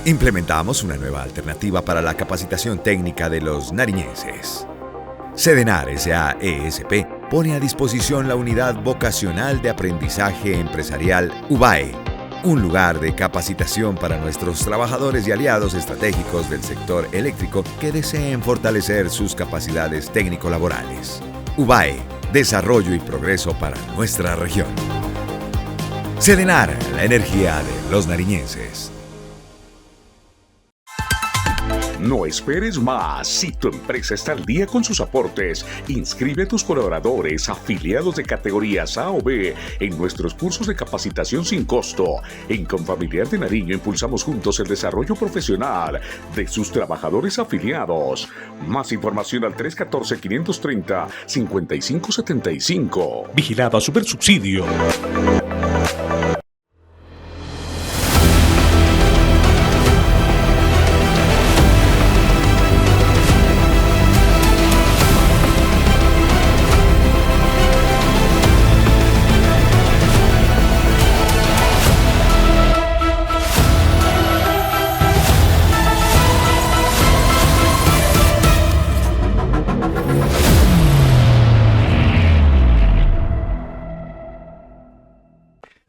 Implementamos una nueva alternativa para la capacitación técnica de los nariñenses. Sedenar S.A.E.S.P. pone a disposición la Unidad Vocacional de Aprendizaje Empresarial UVAE, un lugar de capacitación para nuestros trabajadores y aliados estratégicos del sector eléctrico que deseen fortalecer sus capacidades técnico-laborales. UVAE, desarrollo y progreso para nuestra región. Sedenar, la energía de los nariñenses. No esperes más. Si tu empresa está al día con sus aportes, inscribe a tus colaboradores afiliados de categorías A o B en nuestros cursos de capacitación sin costo. En Confamiliar de Nariño impulsamos juntos el desarrollo profesional de sus trabajadores afiliados. Más información al 314-530-5575. Vigilado Supersubsidio.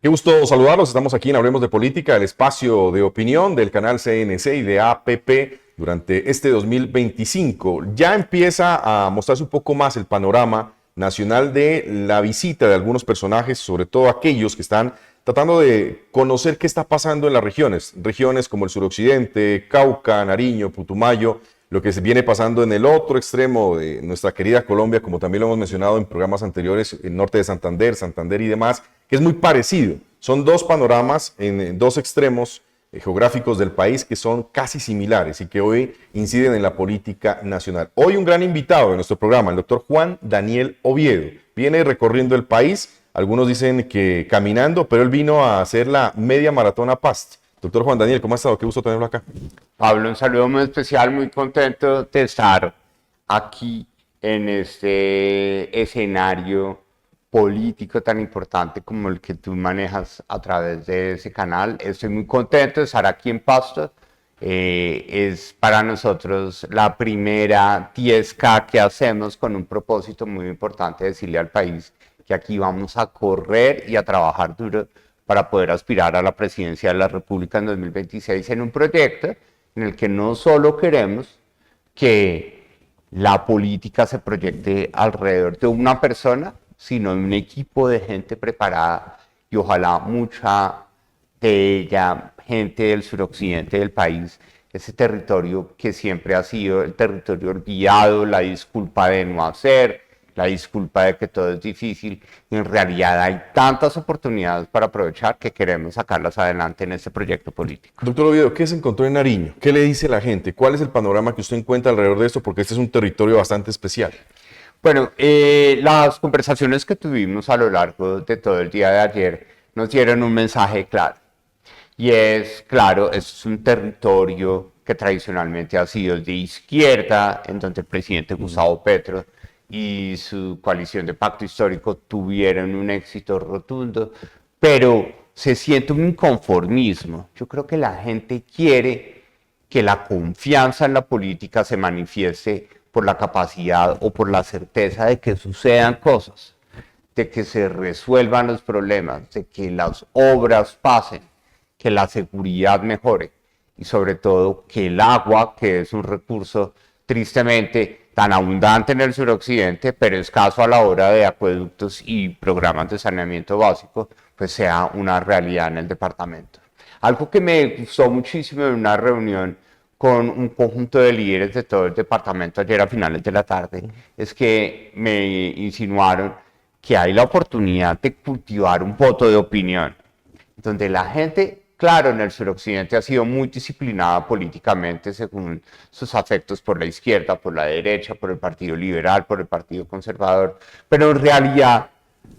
Qué gusto saludarlos. Estamos aquí en Hablemos de Política, el espacio de opinión del canal CNC y de APP durante este 2025. Ya empieza a mostrarse un poco más el panorama nacional de la visita de algunos personajes, sobre todo aquellos que están tratando de conocer qué está pasando en las regiones como el suroccidente, Cauca, Nariño, Putumayo, lo que se viene pasando en el otro extremo de nuestra querida Colombia, como también lo hemos mencionado en programas anteriores, el norte de Santander y demás, que es muy parecido. Son dos panoramas en dos extremos geográficos del país que son casi similares y que hoy inciden en la política nacional. Hoy un gran invitado de nuestro programa, el doctor Juan Daniel Oviedo. Viene recorriendo el país, algunos dicen que caminando, pero él vino a hacer la media maratón a Pasto. Doctor Juan Daniel, ¿cómo ha estado? Qué gusto tenerlo acá. Pablo, un saludo muy especial, muy contento de estar aquí en este escenario político tan importante como el que tú manejas a través de ese canal. Estoy muy contento de estar aquí en Pasto. Es para nosotros la primera 10K que hacemos con un propósito muy importante, decirle al país que aquí vamos a correr y a trabajar duro para poder aspirar a la presidencia de la República en 2026 en un proyecto en el que no solo queremos que la política se proyecte alrededor de una persona, sino un equipo de gente preparada y ojalá mucha de ella, gente del suroccidente del país, ese territorio que siempre ha sido el territorio olvidado, la disculpa de no hacer, la disculpa de que todo es difícil, y en realidad hay tantas oportunidades para aprovechar que queremos sacarlas adelante en este proyecto político. Doctor Oviedo, ¿qué se encontró en Nariño? ¿Qué le dice la gente? ¿Cuál es el panorama que usted encuentra alrededor de esto? Porque este es un territorio bastante especial. Bueno, las conversaciones que tuvimos a lo largo de todo el día de ayer nos dieron un mensaje claro. Y es, claro, es un territorio que tradicionalmente ha sido de izquierda, en donde el presidente Gustavo Petro y su coalición de pacto histórico tuvieron un éxito rotundo, pero se siente un inconformismo. Yo creo que la gente quiere que la confianza en la política se manifieste por la capacidad o por la certeza de que sucedan cosas, de que se resuelvan los problemas, de que las obras pasen, que la seguridad mejore y sobre todo que el agua, que es un recurso tristemente tan abundante en el suroccidente, pero escaso a la hora de acueductos y programas de saneamiento básico, pues sea una realidad en el departamento. Algo que me gustó muchísimo en una reunión con un conjunto de líderes de todo el departamento ayer a finales de la tarde, es que me insinuaron que hay la oportunidad de cultivar un voto de opinión, donde la gente, claro, en el suroccidente ha sido muy disciplinada políticamente según sus afectos por la izquierda, por la derecha, por el Partido Liberal, por el Partido Conservador, pero en realidad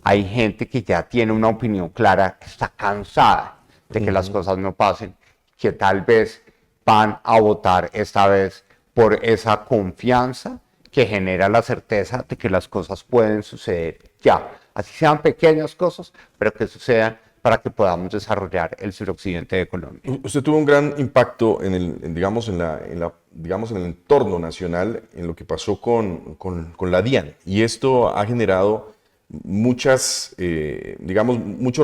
hay gente que ya tiene una opinión clara, que está cansada de que las cosas no pasen, que tal vez van a votar esta vez por esa confianza que genera la certeza de que las cosas pueden suceder ya. Así sean pequeñas cosas, pero que sucedan para que podamos desarrollar el suroccidente de Colombia. Usted tuvo un gran impacto digamos, en el entorno nacional, en lo que pasó con la DIAN, y esto ha generado muchos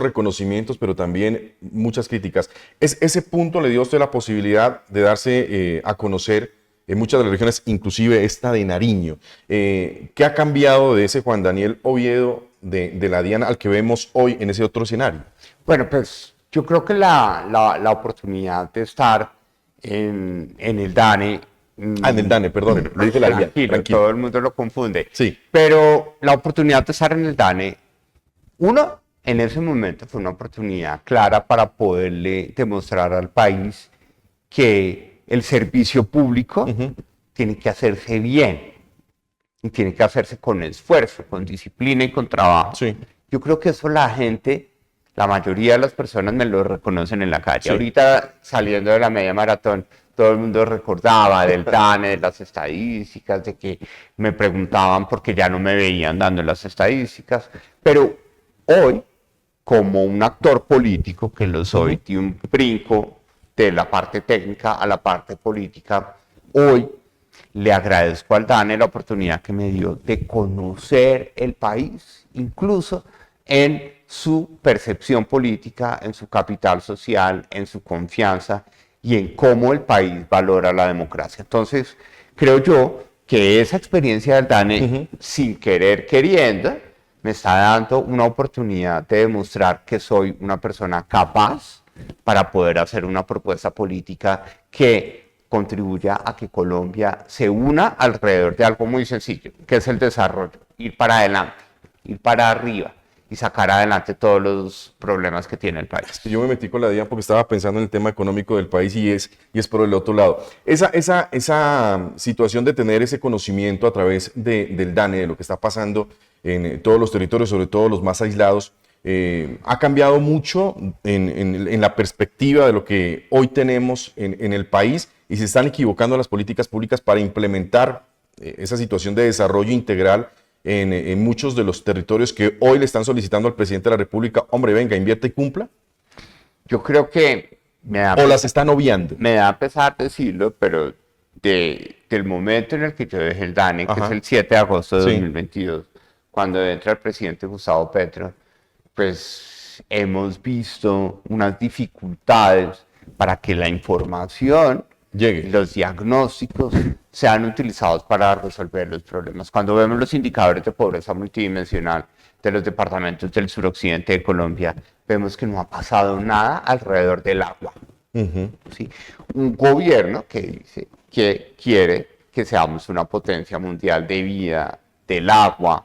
reconocimientos, pero también muchas críticas. Ese punto le dio a usted la posibilidad de darse a conocer en muchas de las regiones, inclusive esta de Nariño. ¿Qué ha cambiado de ese Juan Daniel Oviedo de la DIAN al que vemos hoy en ese otro escenario? Bueno, pues yo creo que la oportunidad de estar en el DANE. En el DANE, perdón, le dije la DIAN. Tranquilo, todo el mundo lo confunde. Sí. Pero la oportunidad de estar en el DANE, en ese momento fue una oportunidad clara para poderle demostrar al país que el servicio público tiene que hacerse bien y tiene que hacerse con esfuerzo, con disciplina y con trabajo. Sí. Yo creo que eso la mayoría de las personas me lo reconocen en la calle. Sí. Ahorita saliendo de la media maratón, todo el mundo recordaba del DANE, de las estadísticas, de que me preguntaban por qué ya no me veían dando las estadísticas. Pero hoy, como un actor político, que lo soy, de un brinco de la parte técnica a la parte política, hoy le agradezco al DANE la oportunidad que me dio de conocer el país, incluso en su percepción política, en su capital social, en su confianza y en cómo el país valora la democracia. Entonces, creo yo que esa experiencia del DANE, sin querer queriendo, me está dando una oportunidad de demostrar que soy una persona capaz para poder hacer una propuesta política que contribuya a que Colombia se una alrededor de algo muy sencillo, que es el desarrollo, ir para adelante, ir para arriba y sacar adelante todos los problemas que tiene el país. Yo me metí con la DIAN porque estaba pensando en el tema económico del país y es por el otro lado. Esa situación de tener ese conocimiento a través del DANE, de lo que está pasando en todos los territorios, sobre todo los más aislados, ha cambiado mucho en la perspectiva de lo que hoy tenemos en el país, y se están equivocando las políticas públicas para implementar esa situación de desarrollo integral en muchos de los territorios que hoy le están solicitando al presidente de la República: hombre, venga, invierta y cumpla. Yo creo que o las están obviando. Me da pesar decirlo, pero del momento en el que yo dejé el DANE, que es el 7 de agosto de 2022, cuando entra el presidente Gustavo Petro, pues hemos visto unas dificultades para que la información llegue, los diagnósticos sean utilizados para resolver los problemas. Cuando vemos los indicadores de pobreza multidimensional de los departamentos del suroccidente de Colombia, vemos que no ha pasado nada alrededor del agua. ¿Sí? Un gobierno que dice que quiere que seamos una potencia mundial de vida, del agua.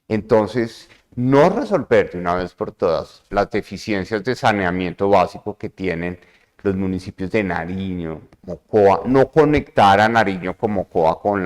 Entonces, no resolver de una vez por todas las deficiencias de saneamiento básico que tienen los municipios de Nariño, Mocoa, no conectar a Nariño con Mocoa con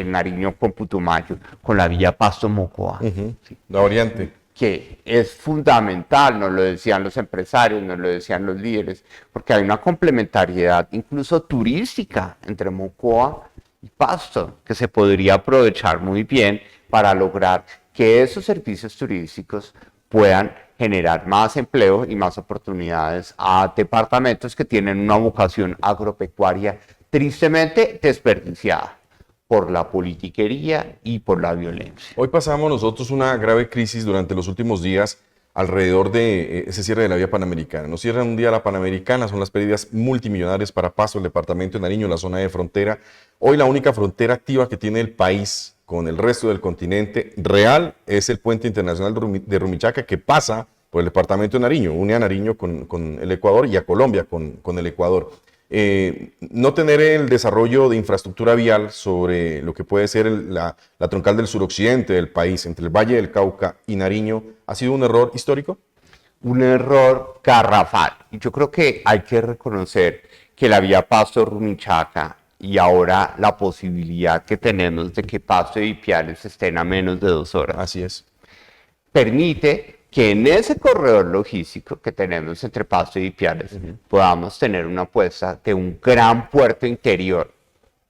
Nariño con Putumayo, con la vía Pasto-Mocoa. ¿Sí? La variante. Que es fundamental, nos lo decían los empresarios, nos lo decían los líderes, porque hay una complementariedad incluso turística entre Mocoa y Pasto, que se podría aprovechar muy bien para lograr que esos servicios turísticos puedan generar más empleo y más oportunidades a departamentos que tienen una vocación agropecuaria tristemente desperdiciada por la politiquería y por la violencia. Hoy pasamos nosotros una grave crisis durante los últimos días alrededor de ese cierre de la vía Panamericana. Nos cierran un día la Panamericana, son las pérdidas multimillonarias para Pasto, el departamento de Nariño, la zona de frontera. Hoy la única frontera activa que tiene el país con el resto del continente real es el puente internacional de Rumichaca, que pasa por el departamento de Nariño, une a Nariño con el Ecuador y a Colombia con el Ecuador. No tener el desarrollo de infraestructura vial sobre lo que puede ser la troncal del suroccidente del país, entre el Valle del Cauca y Nariño, ¿ha sido un error histórico? Un error garrafal. Y yo creo que hay que reconocer que la vía Pasto-Rumichaca y ahora la posibilidad que tenemos de que Pasto y Ipiales estén a menos de 2 horas. Así es. Permite que en ese corredor logístico que tenemos entre Pasto y Ipiales podamos tener una apuesta de un gran puerto interior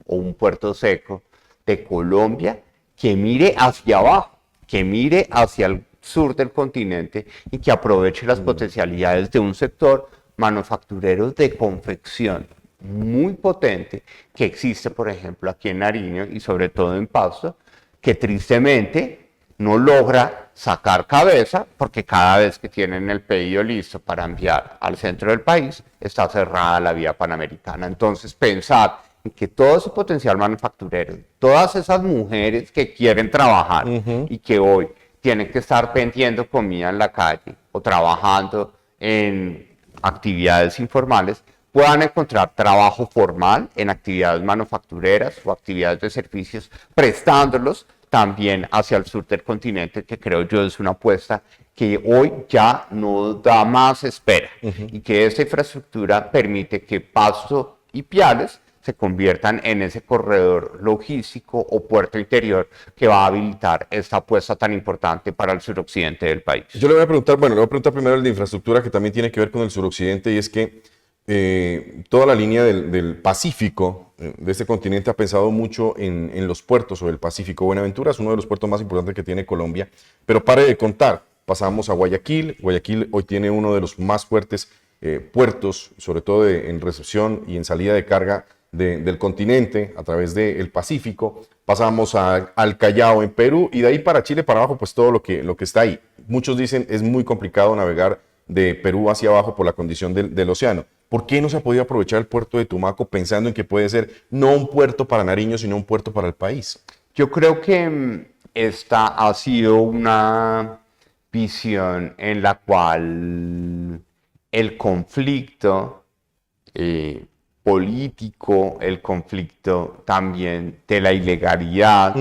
o un puerto seco de Colombia que mire hacia abajo, que mire hacia el sur del continente y que aproveche las potencialidades de un sector manufacturero de confección muy potente que existe, por ejemplo, aquí en Nariño y sobre todo en Pasto, que tristemente no logra sacar cabeza porque cada vez que tienen el pedido listo para enviar al centro del país, está cerrada la vía panamericana. Entonces, pensar en que todo ese potencial manufacturero, todas esas mujeres que quieren trabajar y que hoy tienen que estar vendiendo comida en la calle o trabajando en actividades informales, puedan encontrar trabajo formal en actividades manufactureras o actividades de servicios, prestándolos también hacia el sur del continente, que creo yo es una apuesta que hoy ya no da más espera y que esta infraestructura permite que Pasto y Piales se conviertan en ese corredor logístico o puerto interior que va a habilitar esta apuesta tan importante para el suroccidente del país. Yo le voy a preguntar, bueno, le voy a preguntar primero el de infraestructura, que también tiene que ver con el suroccidente, y es que toda la línea del Pacífico, de este continente, ha pensado mucho en los puertos sobre el Pacífico. Buenaventura es uno de los puertos más importantes que tiene Colombia, pero pare de contar, pasamos a Guayaquil. Guayaquil hoy tiene uno de los más fuertes puertos, sobre todo en recepción y en salida de carga del continente a través del Pacífico. Pasamos al Callao en Perú y de ahí para Chile, para abajo, pues todo lo que está ahí. Muchos dicen es muy complicado navegar de Perú hacia abajo por la condición del océano. ¿Por qué no se ha podido aprovechar el puerto de Tumaco pensando en que puede ser no un puerto para Nariño, sino un puerto para el país? Yo creo que esta ha sido una visión en la cual el conflicto político, el conflicto también de la ilegalidad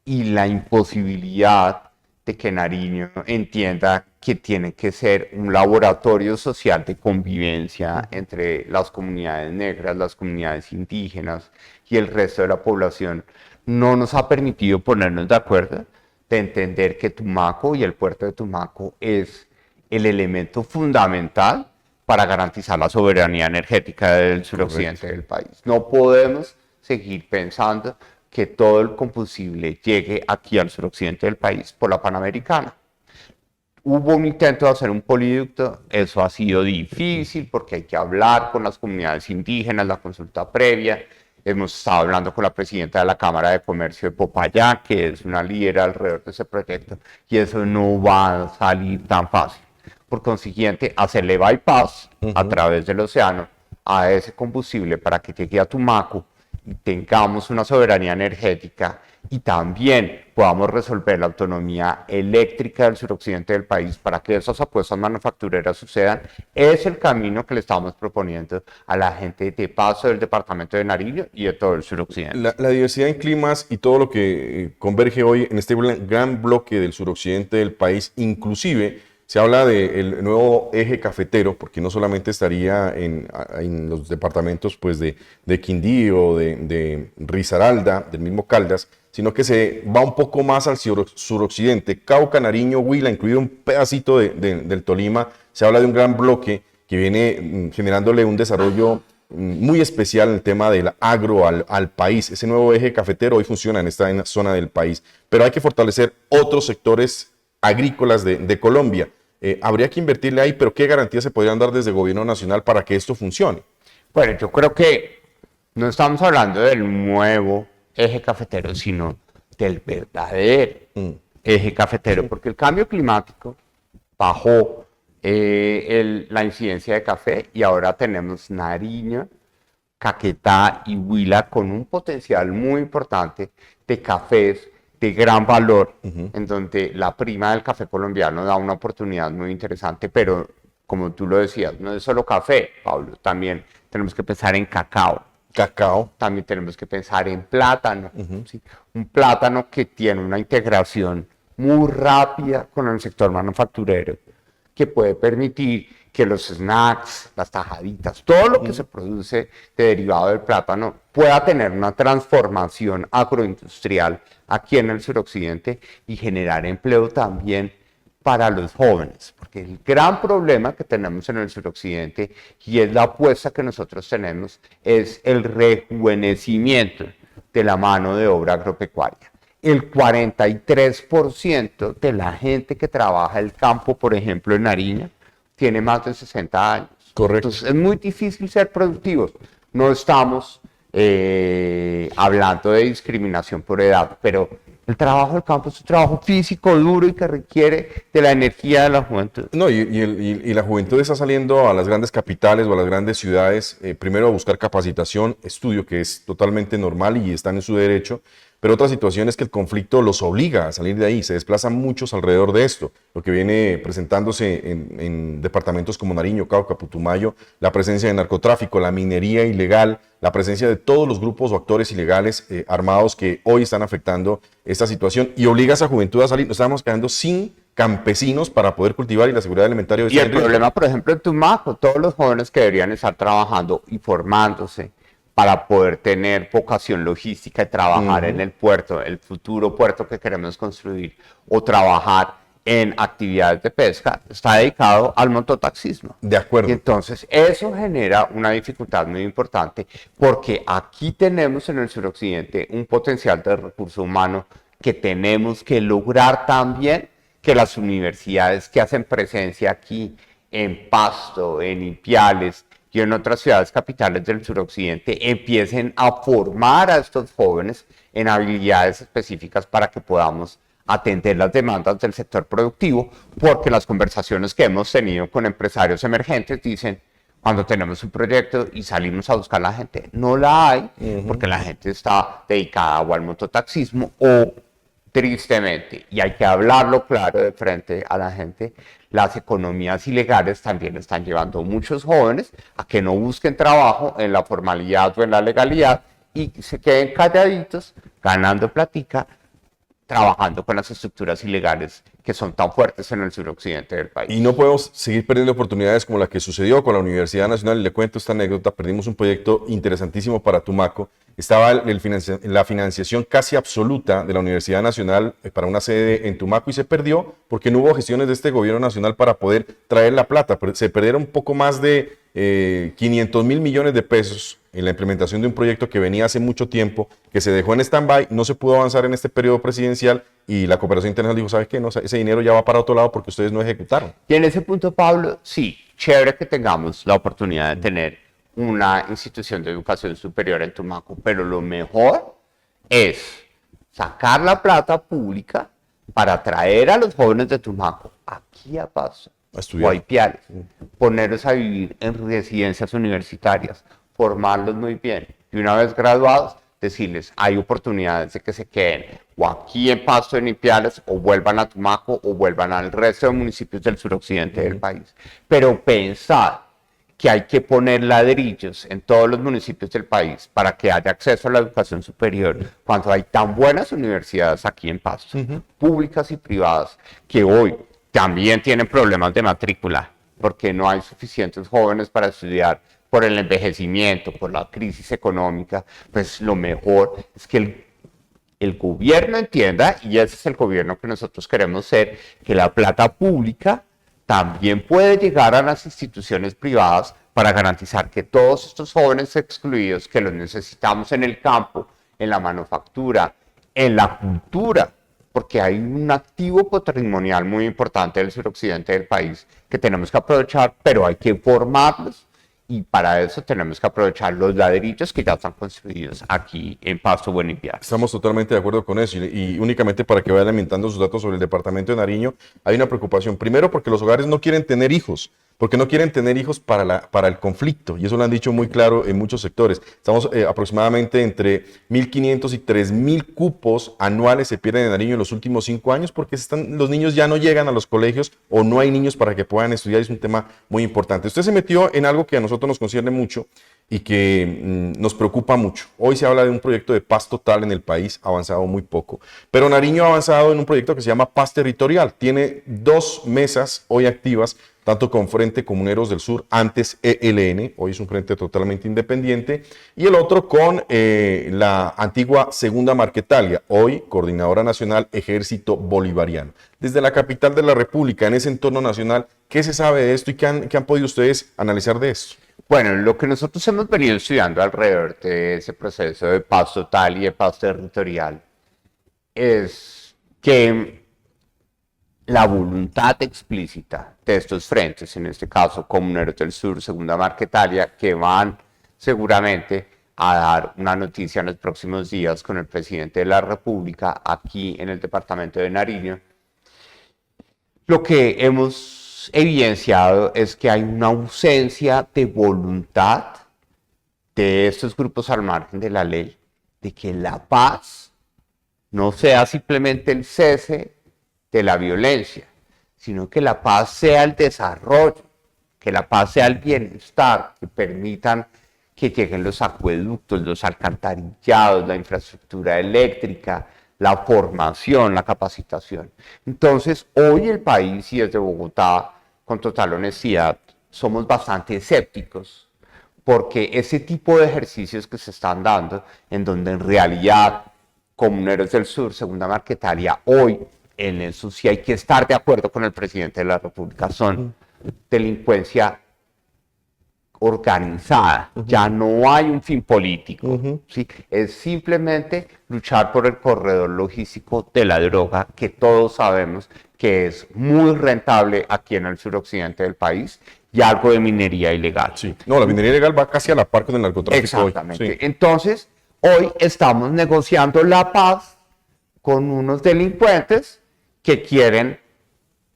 y la imposibilidad de que Nariño entienda que tiene que ser un laboratorio social de convivencia entre las comunidades negras, las comunidades indígenas y el resto de la población, no nos ha permitido ponernos de acuerdo de entender que Tumaco y el puerto de Tumaco es el elemento fundamental para garantizar la soberanía energética del suroccidente del país. No podemos seguir pensando que todo el combustible llegue aquí al suroccidente del país por la Panamericana. Hubo un intento de hacer un poliducto, eso ha sido difícil porque hay que hablar con las comunidades indígenas, la consulta previa. Hemos estado hablando con la presidenta de la Cámara de Comercio de Popayán, que es una líder alrededor de ese proyecto, y eso no va a salir tan fácil. Por consiguiente, hacerle bypass a través del océano a ese combustible para que llegue a Tumaco y tengamos una soberanía energética y también podamos resolver la autonomía eléctrica del suroccidente del país para que esas apuestas manufactureras sucedan, es el camino que le estamos proponiendo a la gente de Pasto, del departamento de Nariño y de todo el suroccidente. La diversidad en climas y todo lo que converge hoy en este gran bloque del suroccidente del país, inclusive se habla del nuevo eje cafetero, porque no solamente estaría en los departamentos pues, de Quindío, de Risaralda, del mismo Caldas, sino que se va un poco más al suroccidente, Cauca, Nariño, Huila, incluido un pedacito del Tolima. Se habla de un gran bloque que viene generándole un desarrollo muy especial en el tema del agro al país. Ese nuevo eje cafetero hoy funciona en esta zona del país, pero hay que fortalecer otros sectores agrícolas de Colombia. Habría que invertirle ahí, pero ¿qué garantías se podrían dar desde el gobierno nacional para que esto funcione? Bueno, yo creo que no estamos hablando del nuevo eje cafetero, sino del verdadero eje cafetero, porque el cambio climático bajó la incidencia de café y ahora tenemos Nariño, Caquetá y Huila con un potencial muy importante de cafés de gran valor, en donde la prima del café colombiano da una oportunidad muy interesante, pero como tú lo decías, no es solo café, Pablo, también tenemos que pensar en cacao. También tenemos que pensar en plátano, ¿sí? Un plátano que tiene una integración muy rápida con el sector manufacturero, que puede permitir que los snacks, las tajaditas, todo lo que se produce de derivado del plátano pueda tener una transformación agroindustrial aquí en el suroccidente y generar empleo también para los jóvenes, porque el gran problema que tenemos en el suroccidente, y es la apuesta que nosotros tenemos, es el rejuvenecimiento de la mano de obra agropecuaria. el 43% de la gente que trabaja el campo, por ejemplo, en Nariño, tiene más de 60 años. Correcto. Entonces es muy difícil ser productivos. No estamos hablando de discriminación por edad, pero el trabajo del campo es un trabajo físico, duro y que requiere de la energía de la juventud. No, y la juventud está saliendo a las grandes capitales o a las grandes ciudades, primero a buscar capacitación, estudio, que es totalmente normal y están en su derecho, pero otra situación es que el conflicto los obliga a salir de ahí, se desplazan muchos alrededor de esto, lo que viene presentándose en departamentos como Nariño, Cauca, Putumayo, la presencia de narcotráfico, la minería ilegal, la presencia de todos los grupos o actores ilegales armados que hoy están afectando esta situación y obliga a esa juventud a salir. Nos estamos quedando sin campesinos para poder cultivar y la seguridad alimentaria. Y el problema, por ejemplo, en Tumaco, todos los jóvenes que deberían estar trabajando y formándose para poder tener vocación logística y trabajar en el puerto, el futuro puerto que queremos construir, o trabajar en actividades de pesca, está dedicado al mototaxismo. De acuerdo. Y entonces eso genera una dificultad muy importante porque aquí tenemos en el suroccidente un potencial de recurso humano que tenemos que lograr también que las universidades que hacen presencia aquí en Pasto, en Ipiales y en otras ciudades capitales del suroccidente empiecen a formar a estos jóvenes en habilidades específicas para que podamos atender las demandas del sector productivo, porque las conversaciones que hemos tenido con empresarios emergentes dicen, cuando tenemos un proyecto y salimos a buscar a la gente, no la hay, porque la gente está dedicada o al mototaxismo o, tristemente, y hay que hablarlo claro de frente a la gente, las economías ilegales también están llevando a muchos jóvenes a que no busquen trabajo en la formalidad o en la legalidad y se queden calladitos, ganando platica, trabajando con las estructuras ilegales que son tan fuertes en el suroccidente del país. Y no podemos seguir perdiendo oportunidades como la que sucedió con la Universidad Nacional. Le cuento esta anécdota, perdimos un proyecto interesantísimo para Tumaco. Estaba la financiación casi absoluta de la Universidad Nacional para una sede en Tumaco y se perdió porque no hubo gestiones de este gobierno nacional para poder traer la plata. Se perdieron un poco más de 500.000 millones de pesos en la implementación de un proyecto que venía hace mucho tiempo, que se dejó en stand-by, no se pudo avanzar en este periodo presidencial y la cooperación internacional dijo, ¿sabes qué? No, ese dinero ya va para otro lado porque ustedes no ejecutaron. Y en ese punto, Pablo, sí, chévere que tengamos la oportunidad de tener una institución de educación superior en Tumaco, pero lo mejor es sacar la plata pública para traer a los jóvenes de Tumaco aquí a Pasto, o a Ipiales, ponerlos a vivir en residencias universitarias, formarlos muy bien y una vez graduados decirles hay oportunidades de que se queden o aquí en Pasto, en Ipiales, o vuelvan a Tumaco o vuelvan al resto de municipios del suroccidente del país. Pero pensar que hay que poner ladrillos en todos los municipios del país para que haya acceso a la educación superior, cuando hay tan buenas universidades aquí en Pasto, públicas y privadas, que hoy también tienen problemas de matrícula, porque no hay suficientes jóvenes para estudiar por el envejecimiento, por la crisis económica, pues lo mejor es que el gobierno entienda, y ese es el gobierno que nosotros queremos ser, que la plata pública también puede llegar a las instituciones privadas para garantizar que todos estos jóvenes excluidos que los necesitamos en el campo, en la manufactura, en la cultura, porque hay un activo patrimonial muy importante del suroccidente del país que tenemos que aprovechar, pero hay que formarlos y para eso tenemos que aprovechar los ladrillos que ya están construidos aquí en Pasto, o en Ipiales. Estamos totalmente de acuerdo con eso y únicamente para que vayan alimentando sus datos sobre el departamento de Nariño, hay una preocupación. Primero porque los hogares no quieren tener hijos, porque no quieren tener hijos para el conflicto, y eso lo han dicho muy claro en muchos sectores. Estamos aproximadamente entre 1.500 y 3.000 cupos anuales se pierden en Nariño en los últimos 5 años porque los niños ya no llegan a los colegios o no hay niños para que puedan estudiar. Es un tema muy importante. Usted se metió en algo que a nosotros nos concierne mucho y que nos preocupa mucho. Hoy se habla de un proyecto de paz total en el país, ha avanzado muy poco, pero Nariño ha avanzado en un proyecto que se llama Paz Territorial. Tiene 2 mesas hoy activas, tanto con Frente Comuneros del Sur, antes ELN, hoy es un frente totalmente independiente, y el otro con la antigua Segunda Marquetalia, hoy Coordinadora Nacional Ejército Bolivariano. Desde la capital de la República, en ese entorno nacional, ¿qué se sabe de esto y qué han podido ustedes analizar de esto? Bueno, lo que nosotros hemos venido estudiando alrededor de ese proceso de paz total y de paz territorial es que la voluntad explícita de estos frentes, en este caso Comuneros del Sur, Segunda Marquetalia, que van seguramente a dar una noticia en los próximos días con el presidente de la República aquí en el departamento de Nariño, lo que hemos evidenciado es que hay una ausencia de voluntad de estos grupos al margen de la ley, de que la paz no sea simplemente el cese de la violencia, sino que la paz sea el desarrollo, que la paz sea el bienestar, que permitan que lleguen los acueductos, los alcantarillados, la infraestructura eléctrica, la formación, la capacitación. Entonces, hoy el país, y desde Bogotá, con total honestidad, somos bastante escépticos, porque ese tipo de ejercicios que se están dando, en donde en realidad Comuneros del Sur, Segunda Marquetalia, hoy en eso sí hay que estar de acuerdo con el presidente de la República, son delincuencia organizada, ya no hay un fin político, ¿sí? Es simplemente luchar por el corredor logístico de la droga, que todos sabemos que es muy rentable aquí en el suroccidente del país, y algo de minería ilegal. Sí. No, la minería ilegal va casi a la par con el narcotráfico. Exactamente. Hoy. Sí. Entonces, hoy estamos negociando la paz con unos delincuentes que quieren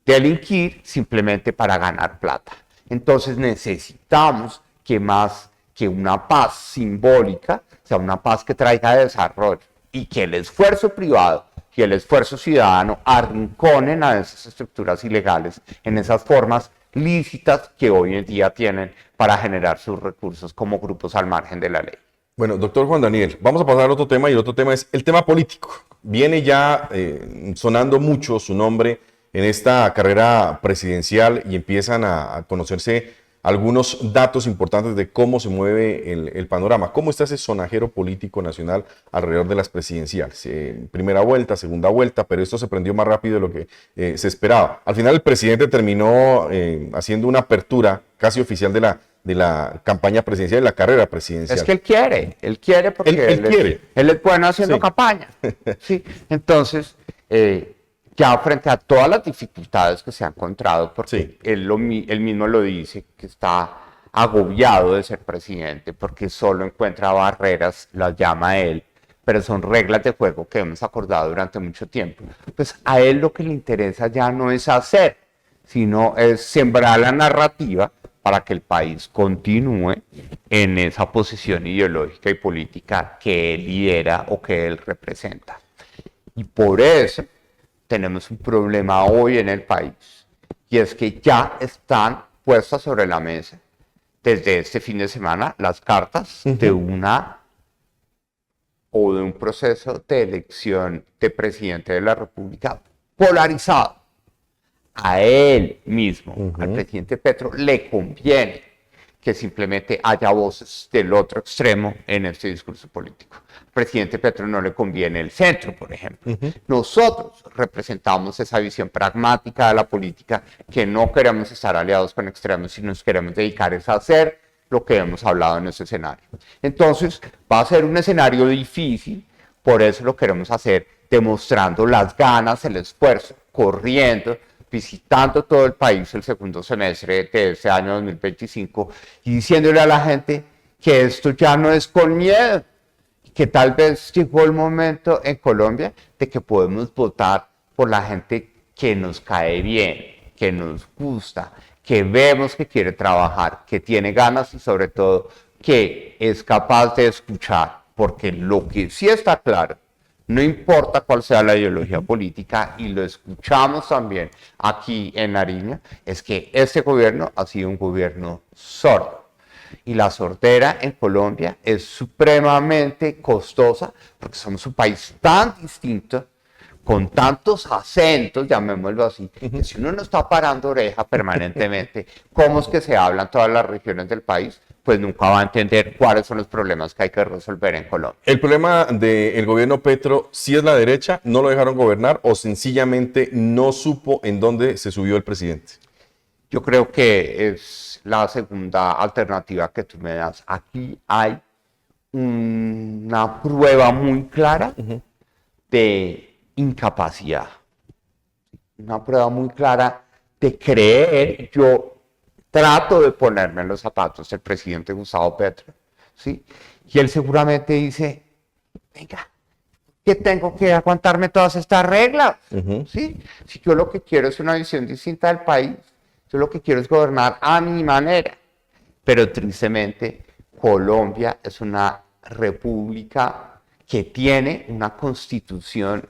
delinquir simplemente para ganar plata. Entonces necesitamos que más que una paz simbólica, sea una paz que traiga desarrollo, y que el esfuerzo privado y el esfuerzo ciudadano arrinconen a esas estructuras ilegales en esas formas lícitas que hoy en día tienen para generar sus recursos como grupos al margen de la ley. Bueno, doctor Juan Daniel, vamos a pasar al otro tema, y el otro tema es el tema político. Viene ya sonando mucho su nombre en esta carrera presidencial, y empiezan a conocerse algunos datos importantes de cómo se mueve el panorama. ¿Cómo está ese sonajero político nacional alrededor de las presidenciales? Primera vuelta, segunda vuelta, pero esto se prendió más rápido de lo que se esperaba. Al final el presidente terminó haciendo una apertura casi oficial de la campaña presidencial, de la carrera presidencial. Es que él quiere porque él es bueno haciendo campaña. Sí. Entonces, ya frente a todas las dificultades que se ha encontrado, porque él mismo lo dice, que está agobiado de ser presidente, porque solo encuentra barreras, las llama él, pero son reglas de juego que hemos acordado durante mucho tiempo. Pues a él lo que le interesa ya no es hacer, sino es sembrar la narrativa para que el país continúe en esa posición ideológica y política que él lidera o que él representa. Y por eso tenemos un problema hoy en el país, y es que ya están puestas sobre la mesa desde este fin de semana las cartas de una o de un proceso de elección de presidente de la República polarizado. A él mismo, al presidente Petro, le conviene que simplemente haya voces del otro extremo en este discurso político. Al presidente Petro no le conviene el centro, por ejemplo. Nosotros representamos esa visión pragmática de la política, que no queremos estar aliados con extremos, sino nos queremos dedicar a hacer lo que hemos hablado en ese escenario. Entonces, va a ser un escenario difícil, por eso lo queremos hacer demostrando las ganas, el esfuerzo, corriendo, visitando todo el país el segundo semestre de este año 2025 y diciéndole a la gente que esto ya no es con miedo, que tal vez llegó el momento en Colombia de que podemos votar por la gente que nos cae bien, que nos gusta, que vemos que quiere trabajar, que tiene ganas y sobre todo que es capaz de escuchar, porque lo que sí está claro, no importa cuál sea la ideología política, y lo escuchamos también aquí en Nariño, es que este gobierno ha sido un gobierno sordo. Y la sordera en Colombia es supremamente costosa, porque somos un país tan distinto, con tantos acentos, llamémoslo así, que si uno no está parando oreja permanentemente, cómo es que se hablan todas las regiones del país, pues nunca va a entender cuáles son los problemas que hay que resolver en Colombia. ¿El problema del gobierno Petro sí es la derecha, no lo dejaron gobernar, o sencillamente no supo en dónde se subió el presidente? Yo creo que es la segunda alternativa que tú me das. Aquí hay una prueba muy clara de incapacidad. Una prueba muy clara de creer. Yo trato de ponerme en los zapatos del presidente Gustavo Petro, ¿sí? Y él seguramente dice, venga, que tengo que aguantarme todas estas reglas, ¿sí? Si yo lo que quiero es una visión distinta del país, yo lo que quiero es gobernar a mi manera. Pero tristemente, Colombia es una república que tiene una constitución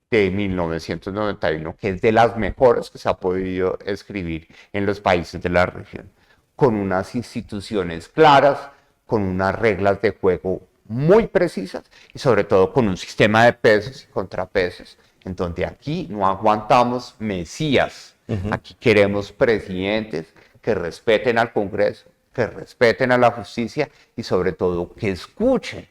de 1991, que es de las mejores que se ha podido escribir en los países de la región, con unas instituciones claras, con unas reglas de juego muy precisas y sobre todo con un sistema de pesos y contrapesos, en donde aquí no aguantamos mesías, aquí queremos presidentes que respeten al Congreso, que respeten a la justicia y sobre todo que escuchen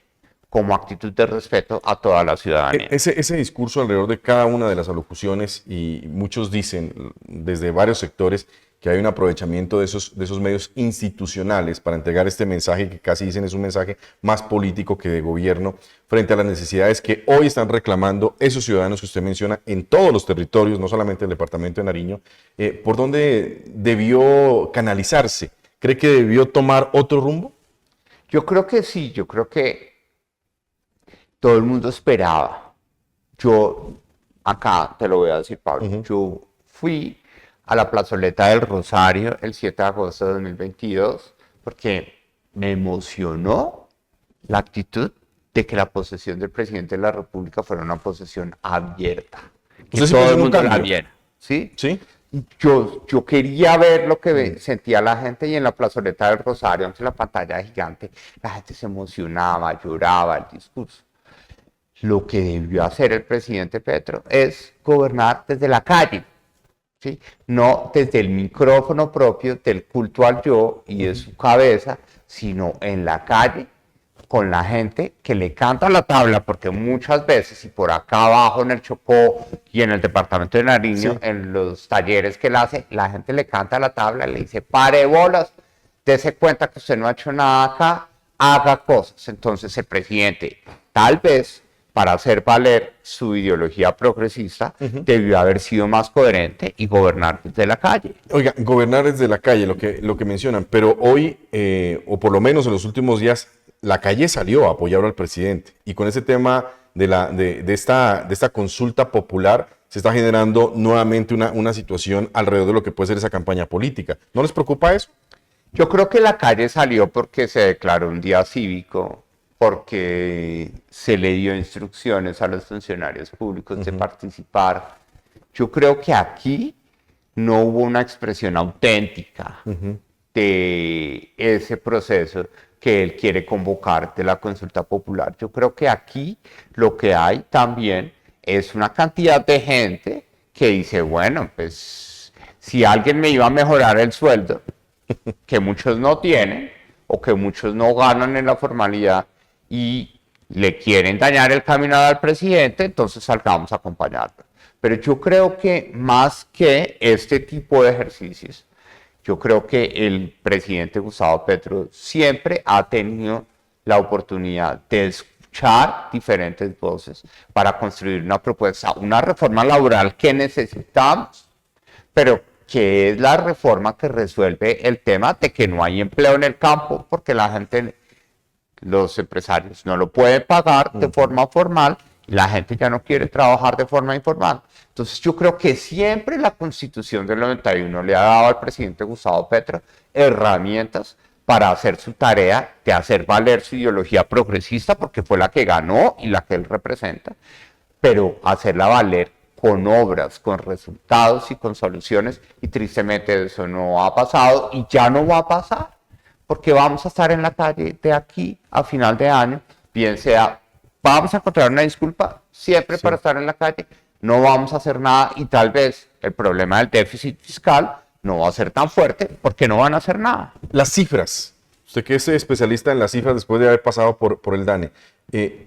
como actitud de respeto a toda la ciudadanía. Ese discurso alrededor de cada una de las alocuciones, y muchos dicen desde varios sectores que hay un aprovechamiento de esos medios institucionales para entregar este mensaje que casi dicen es un mensaje más político que de gobierno frente a las necesidades que hoy están reclamando esos ciudadanos que usted menciona en todos los territorios, no solamente el departamento de Nariño. ¿Por dónde debió canalizarse? ¿Cree que debió tomar otro rumbo? Yo creo que sí, yo creo que todo el mundo esperaba. Yo, acá te lo voy a decir, Pablo, yo fui a la plazoleta del Rosario el 7 de agosto de 2022 porque me emocionó la actitud de que la posesión del presidente de la República fuera una posesión abierta. Que todo el mundo la viera. ¿Sí? Sí. Yo quería ver lo que sentía la gente y en la plazoleta del Rosario, ante la pantalla gigante, la gente se emocionaba, lloraba el discurso. Lo que debió hacer el presidente Petro es gobernar desde la calle, ¿sí? No desde el micrófono propio del culto al yo y de su cabeza, sino en la calle, con la gente que le canta la tabla, porque muchas veces, y por acá abajo en el Chocó y en el departamento de Nariño, en los talleres que él hace, la gente le canta la tabla, le dice, pare bolas, dése cuenta que usted no ha hecho nada acá, haga cosas. Entonces el presidente, tal vez, para hacer valer su ideología progresista, debió haber sido más coherente y gobernar desde la calle. Oiga, gobernar desde la calle, lo que mencionan, pero hoy, o por lo menos en los últimos días, la calle salió a apoyar al presidente. Y con ese tema de esta consulta popular, se está generando nuevamente una situación alrededor de lo que puede ser esa campaña política. ¿No les preocupa eso? Yo creo que la calle salió porque se declaró un día cívico, porque se le dio instrucciones a los funcionarios públicos de participar. Yo creo que aquí no hubo una expresión auténtica de ese proceso que él quiere convocar de la consulta popular. Yo creo que aquí lo que hay también es una cantidad de gente que dice, bueno, pues si alguien me iba a mejorar el sueldo, que muchos no tienen o que muchos no ganan en la formalidad, y le quieren dañar el camino al presidente, entonces salgamos a acompañarlo. Pero yo creo que más que este tipo de ejercicios, yo creo que el presidente Gustavo Petro siempre ha tenido la oportunidad de escuchar diferentes voces para construir una propuesta, una reforma laboral que necesitamos, pero que es la reforma que resuelve el tema de que no hay empleo en el campo porque la gente, los empresarios no lo pueden pagar de forma formal y la gente ya no quiere trabajar de forma informal. Entonces yo creo que siempre la Constitución del 91 le ha dado al presidente Gustavo Petro herramientas para hacer su tarea de hacer valer su ideología progresista, porque fue la que ganó y la que él representa, pero hacerla valer con obras, con resultados y con soluciones, y tristemente eso no ha pasado y ya no va a pasar. Porque vamos a estar en la calle de aquí a final de año, bien sea, vamos a encontrar una disculpa siempre para estar en la calle, no vamos a hacer nada y tal vez el problema del déficit fiscal no va a ser tan fuerte porque no van a hacer nada. Las cifras, usted que es especialista en las cifras después de haber pasado por el DANE,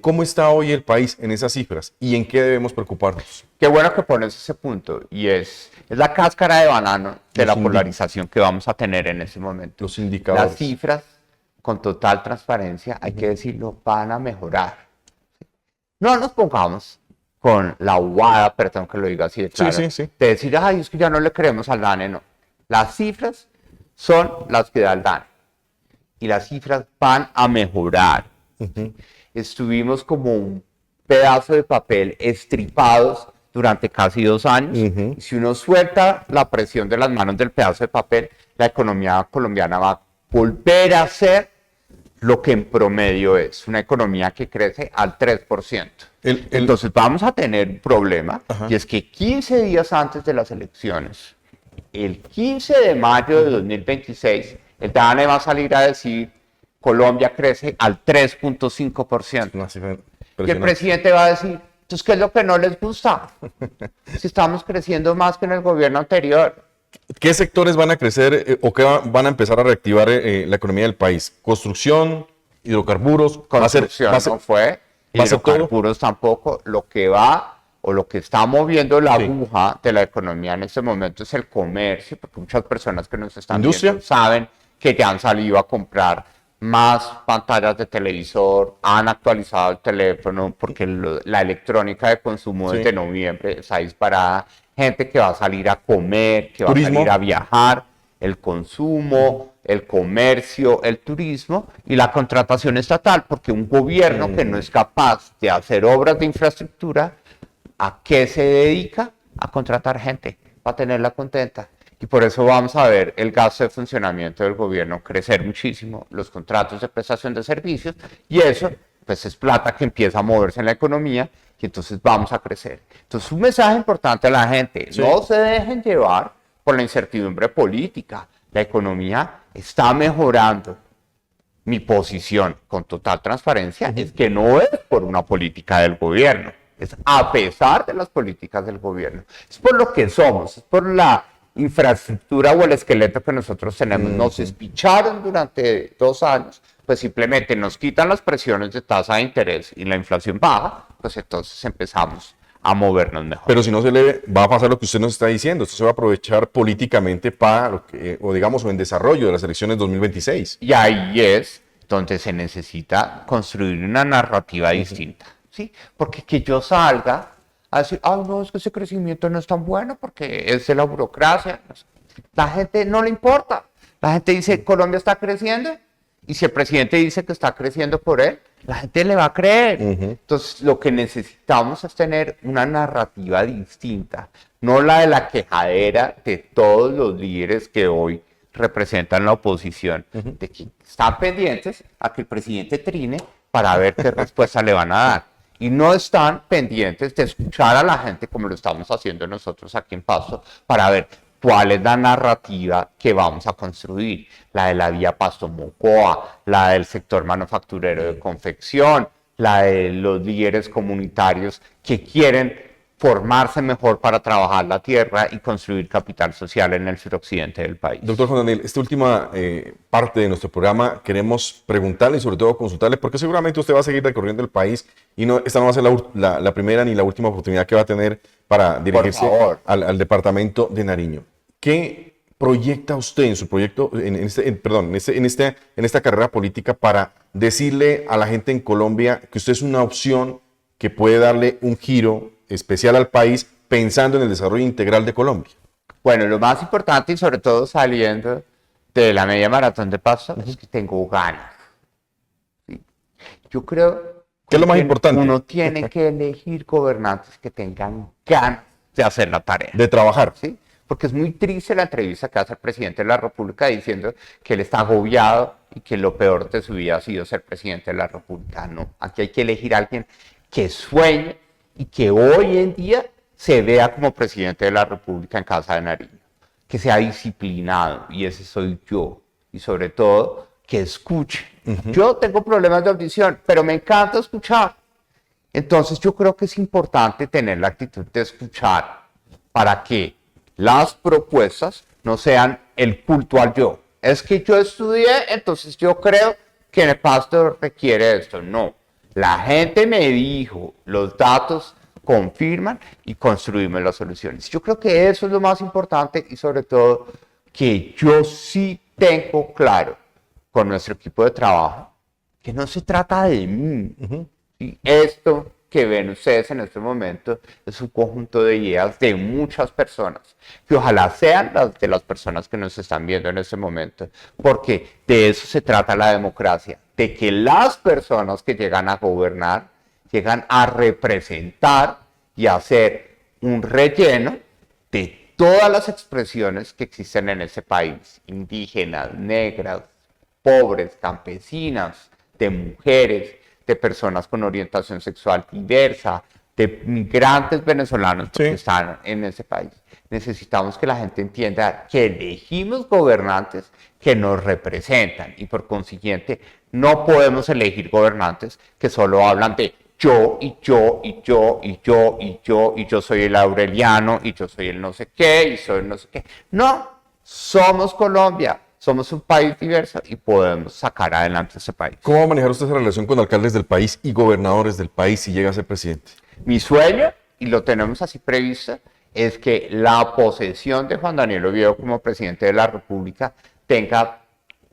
¿cómo está hoy el país en esas cifras y en qué debemos preocuparnos? Qué bueno que pones ese punto, y es la cáscara de banano de la polarización que vamos a tener en ese momento. Los indicadores. Las cifras, con total transparencia, hay que decirlo, van a mejorar. No nos pongamos con la bobada, perdón que lo diga así de claro, sí. de decir, ay, es que ya no le creemos al DANE, no. Las cifras son las que da el DANE y las cifras van a mejorar. Estuvimos como un pedazo de papel estripados durante casi 2 años. Y si uno suelta la presión de las manos del pedazo de papel, la economía colombiana va a volver a ser lo que en promedio es una economía que crece al 3%. Entonces vamos a tener un problema, y es que 15 días antes de las elecciones, el 15 de mayo de 2026, el DANE va a salir a decir Colombia crece al 3.5%. Y el presidente va a decir, entonces, ¿qué es lo que no les gusta? Si estamos creciendo más que en el gobierno anterior. ¿Qué sectores van a crecer o qué van a empezar a reactivar la economía del país? ¿Construcción, hidrocarburos? Construcción no fue, hidrocarburos tampoco. Lo que va o lo que está moviendo la aguja de la economía en este momento es el comercio, porque muchas personas que nos están viendo saben que ya han salido a comprar más pantallas de televisor, han actualizado el teléfono, porque la electrónica de consumo desde noviembre está disparada. Gente que va a salir a comer, que va a salir a viajar, el consumo, el comercio, el turismo y la contratación estatal, porque un gobierno que no es capaz de hacer obras de infraestructura, ¿a qué se dedica? A contratar gente, para tenerla contenta. Y por eso vamos a ver el gasto de funcionamiento del gobierno crecer muchísimo, los contratos de prestación de servicios, y eso pues es plata que empieza a moverse en la economía, y entonces vamos a crecer. Entonces un mensaje importante a la gente, no se dejen llevar por la incertidumbre política, la economía está mejorando. Mi posición con total transparencia es que no es por una política del gobierno, es a pesar de las políticas del gobierno, es por lo que somos, es por la infraestructura o el esqueleto que nosotros tenemos. Nos espicharon durante 2 años, pues simplemente nos quitan las presiones de tasa de interés y la inflación baja, pues entonces empezamos a movernos mejor. Pero si no se le va a pasar lo que usted nos está diciendo, esto se va a aprovechar políticamente para, o digamos, o en desarrollo de las elecciones 2026. Y ahí es donde se necesita construir una narrativa distinta, ¿sí? Porque que yo salga a decir, ay, no, es que ese crecimiento no es tan bueno porque es de la burocracia. La gente no le importa. La gente dice, Colombia está creciendo, y si el presidente dice que está creciendo por él, la gente le va a creer. Entonces, lo que necesitamos es tener una narrativa distinta, no la de la quejadera de todos los líderes que hoy representan la oposición, de que están pendientes a que el presidente trine para ver qué respuesta le van a dar. Y no están pendientes de escuchar a la gente como lo estamos haciendo nosotros aquí en Pasto para ver cuál es la narrativa que vamos a construir. La de la vía Pasto-Mocoa, la del sector manufacturero de confección, la de los líderes comunitarios que quieren formarse mejor para trabajar la tierra y construir capital social en el suroccidente del país. Doctor Juan Daniel, esta última parte de nuestro programa queremos preguntarle y sobre todo consultarle, porque seguramente usted va a seguir recorriendo el país y esta no va a ser la primera ni la última oportunidad que va a tener para dirigirse al departamento de Nariño. ¿Qué proyecta usted en su proyecto, en esta carrera política, para decirle a la gente en Colombia que usted es una opción que puede darle un giro especial al país pensando en el desarrollo integral de Colombia? Bueno, lo más importante, y sobre todo saliendo de la media maratón de Pasto, es que tengo ganas. ¿Sí? Yo creo ¿qué es lo más importante? Uno tiene que elegir gobernantes que tengan ganas de hacer la tarea. De trabajar. ¿Sí? Porque es muy triste la entrevista que hace el presidente de la República diciendo que él está agobiado y que lo peor de su vida ha sido ser presidente de la República. No, aquí hay que elegir a alguien que sueñe y que hoy en día se vea como presidente de la República en Casa de Nariño, que sea disciplinado, y ese soy yo, y sobre todo que escuche. Yo tengo problemas de audición, pero me encanta escuchar. Entonces yo creo que es importante tener la actitud de escuchar para que las propuestas no sean el culto al yo. Es que yo estudié, entonces yo creo que el Pasto requiere esto. No. La gente me dijo, los datos confirman y construimos las soluciones. Yo creo que eso es lo más importante, y sobre todo que yo sí tengo claro con nuestro equipo de trabajo que no se trata de mí. ¿Sí? Esto que ven ustedes en este momento es un conjunto de ideas de muchas personas, que ojalá sean las de las personas que nos están viendo en este momento, porque de eso se trata la democracia, de que las personas que llegan a gobernar llegan a representar y a hacer un relleno de todas las expresiones que existen en ese país, indígenas, negras, pobres, campesinas, de mujeres, de personas con orientación sexual diversa, de migrantes venezolanos que están en ese país. Necesitamos que la gente entienda que elegimos gobernantes que nos representan y por consiguiente no podemos elegir gobernantes que solo hablan de yo y yo y yo y yo y yo y yo soy el Aureliano y yo soy el no sé qué y soy el no sé qué. No, somos Colombia. Somos un país diverso y podemos sacar adelante ese país. ¿Cómo va a manejar usted esa relación con alcaldes del país y gobernadores del país si llega a ser presidente? Mi sueño, y lo tenemos así previsto, es que la posesión de Juan Daniel Oviedo como presidente de la República tenga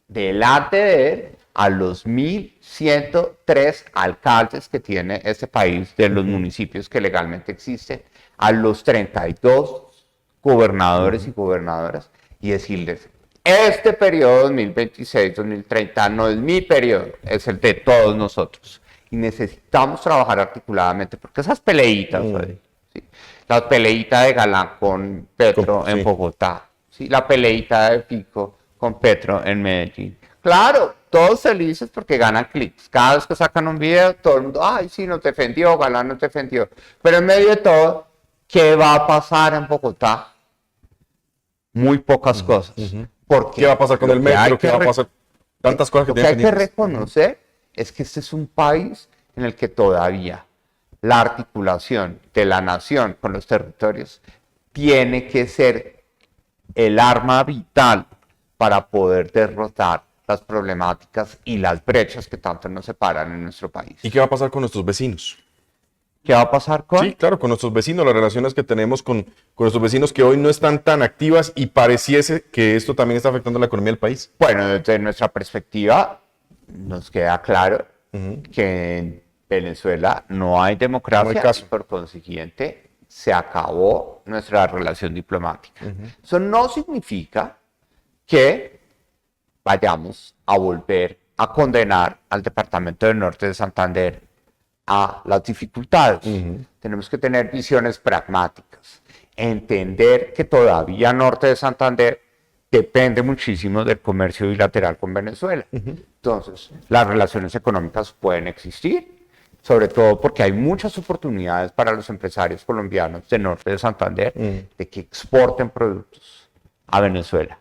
delante de él a los 1.103 alcaldes que tiene este país de los municipios que legalmente existen, a los 32 gobernadores y gobernadoras y decirles: este periodo 2026-2030 no es mi periodo, es el de todos nosotros. Y necesitamos trabajar articuladamente, porque esas peleitas, ¿sí? La peleita de Galán con Petro en Bogotá, ¿sí? La peleita de Fico con Petro en Medellín. Claro, todos felices porque ganan clics. Cada vez que sacan un video, todo el mundo, ay, sí, nos defendió, Galán nos defendió. Pero en medio de todo, ¿qué va a pasar en Bogotá? Muy pocas cosas. ¿Qué va a pasar con el metro? ¿Qué va a pasar? Tantas cosas que tienen que hay que reconocer es que este es un país en el que todavía la articulación de la nación con los territorios tiene que ser el arma vital para poder derrotar las problemáticas y las brechas que tanto nos separan en nuestro país. ¿Y qué va a pasar con nuestros vecinos? ¿Qué va a pasar con? Sí, claro, con nuestros vecinos, las relaciones que tenemos con nuestros vecinos que hoy no están tan activas y pareciese que esto también está afectando la economía del país. Bueno, desde nuestra perspectiva nos queda claro que en Venezuela no hay democracia y por consiguiente se acabó nuestra relación diplomática. Eso no significa que vayamos a volver a condenar al Departamento del Norte de Santander a las dificultades. Tenemos que tener visiones pragmáticas, entender que todavía Norte de Santander depende muchísimo del comercio bilateral con Venezuela. Entonces, las relaciones económicas pueden existir, sobre todo porque hay muchas oportunidades para los empresarios colombianos de Norte de Santander de que exporten productos a Venezuela,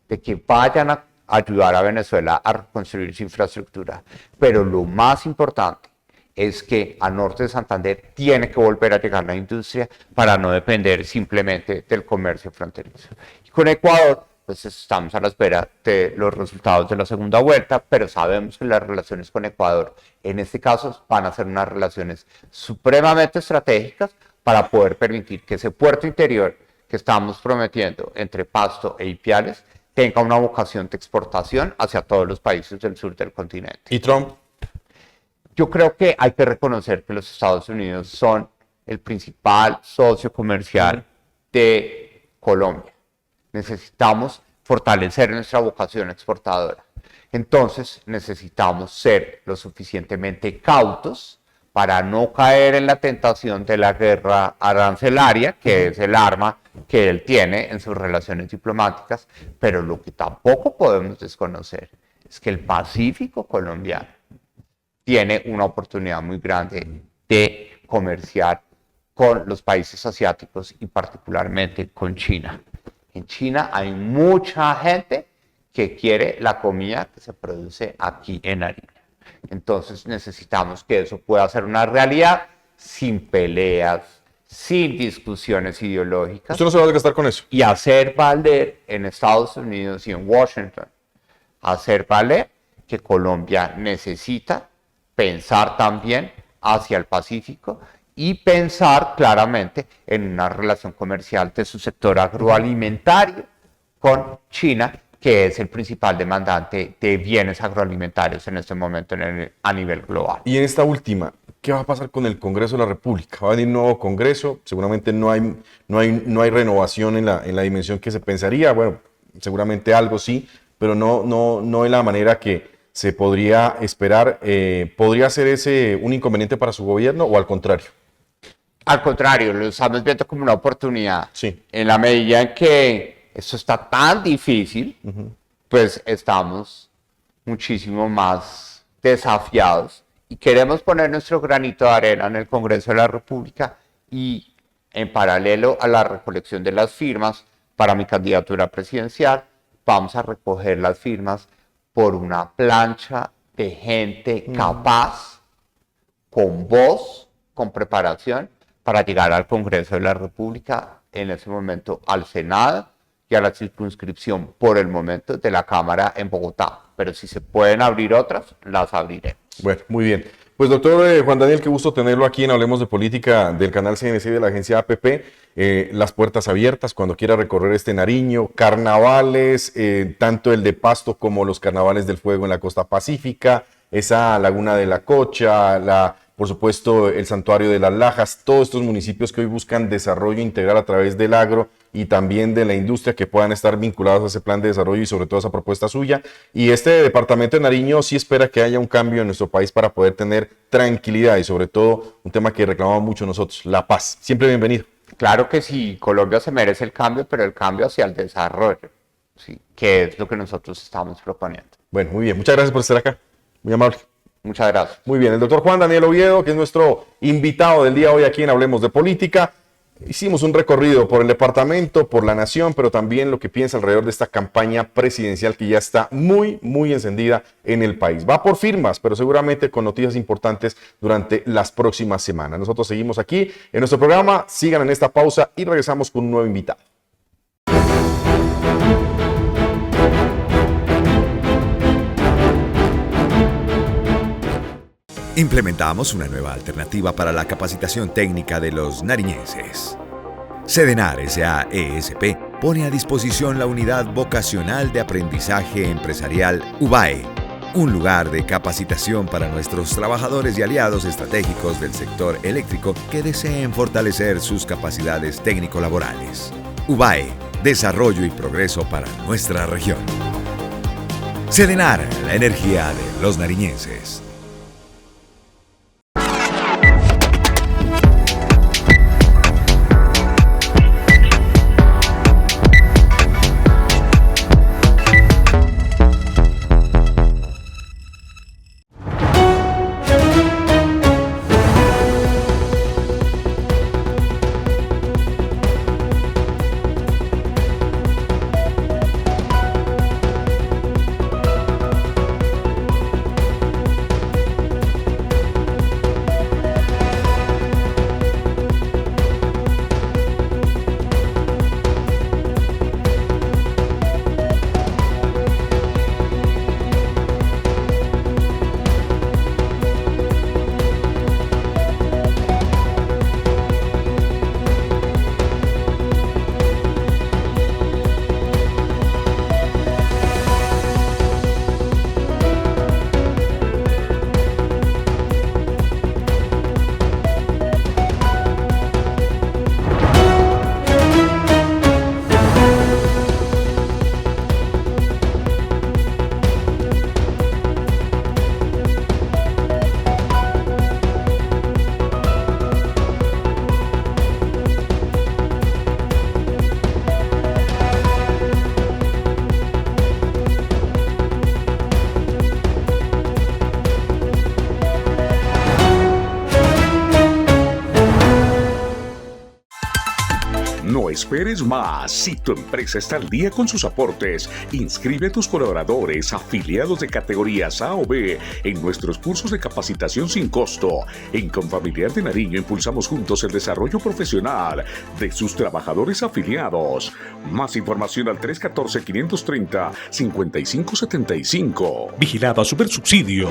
de que vayan a ayudar a Venezuela a reconstruir su infraestructura. Pero lo más importante es que a Norte de Santander tiene que volver a llegar la industria para no depender simplemente del comercio fronterizo. Y con Ecuador, pues estamos a la espera de los resultados de la segunda vuelta, pero sabemos que las relaciones con Ecuador, en este caso, van a ser unas relaciones supremamente estratégicas para poder permitir que ese puerto interior que estamos prometiendo entre Pasto e Ipiales tenga una vocación de exportación hacia todos los países del sur del continente. ¿Y Trump? Yo creo que hay que reconocer que los Estados Unidos son el principal socio comercial de Colombia. Necesitamos fortalecer nuestra vocación exportadora. Entonces necesitamos ser lo suficientemente cautos para no caer en la tentación de la guerra arancelaria, que es el arma que él tiene en sus relaciones diplomáticas, pero lo que tampoco podemos desconocer es que el Pacífico colombiano tiene una oportunidad muy grande de comerciar con los países asiáticos y particularmente con China. En China hay mucha gente que quiere la comida que se produce aquí en Nariño. Entonces necesitamos que eso pueda ser una realidad sin peleas, sin discusiones ideológicas. ¿Usted no se va a desgastar con eso? Y hacer valer en Estados Unidos y en Washington, hacer valer que Colombia necesita pensar también hacia el Pacífico y pensar claramente en una relación comercial de su sector agroalimentario con China, que es el principal demandante de bienes agroalimentarios en este momento a nivel global. Y en esta última, ¿qué va a pasar con el Congreso de la República? Va a venir un nuevo Congreso, seguramente no hay renovación en la dimensión que se pensaría, bueno, seguramente algo sí, pero no en la manera que se podría esperar. ¿Podría ser ese un inconveniente para su gobierno o al contrario? Al contrario, lo estamos viendo como una oportunidad. Sí. En la medida en que esto está tan difícil, pues estamos muchísimo más desafiados y queremos poner nuestro granito de arena en el Congreso de la República y en paralelo a la recolección de las firmas para mi candidatura presidencial, vamos a recoger las firmas por una plancha de gente capaz, con voz, con preparación, para llegar al Congreso de la República, en ese momento al Senado y a la circunscripción por el momento de la Cámara en Bogotá. Pero si se pueden abrir otras, las abriré. Bueno, muy bien. Pues doctor Juan Daniel, qué gusto tenerlo aquí en Hablemos de Política del canal CNC de la agencia APP. Las puertas abiertas cuando quiera recorrer este Nariño, carnavales, tanto el de Pasto como los carnavales del fuego en la costa pacífica, esa laguna de la Cocha, por supuesto el santuario de las Lajas, todos estos municipios que hoy buscan desarrollo integral a través del agro y también de la industria que puedan estar vinculados a ese plan de desarrollo y sobre todo a esa propuesta suya. Y este departamento de Nariño sí espera que haya un cambio en nuestro país para poder tener tranquilidad y sobre todo un tema que reclamamos mucho nosotros, la paz. Siempre bienvenido. Claro que sí, Colombia se merece el cambio, pero el cambio hacia el desarrollo, ¿sí? Que es lo que nosotros estamos proponiendo. Bueno, muy bien. Muchas gracias por estar acá. Muy amable. Muchas gracias. Muy bien. El doctor Juan Daniel Oviedo, que es nuestro invitado del día de hoy aquí en Hablemos de Política. Hicimos un recorrido por el departamento, por la nación, pero también lo que piensa alrededor de esta campaña presidencial que ya está muy encendida en el país. Va por firmas, pero seguramente con noticias importantes durante las próximas semanas. Nosotros seguimos aquí en nuestro programa. Sigan en esta pausa y regresamos con un nuevo invitado. Implementamos una nueva alternativa para la capacitación técnica de los nariñenses. Sedenar S.A.E.S.P. pone a disposición la Unidad Vocacional de Aprendizaje Empresarial UBAE, un lugar de capacitación para nuestros trabajadores y aliados estratégicos del sector eléctrico que deseen fortalecer sus capacidades técnico-laborales. UBAE, desarrollo y progreso para nuestra región. Sedenar, la energía de los nariñenses. No esperes más. Si tu empresa está al día con sus aportes, inscribe a tus colaboradores afiliados de categorías A o B en nuestros cursos de capacitación sin costo. En Confamiliar de Nariño impulsamos juntos el desarrollo profesional de sus trabajadores afiliados. Más información al 314-530-5575. Vigilado Supersubsidio.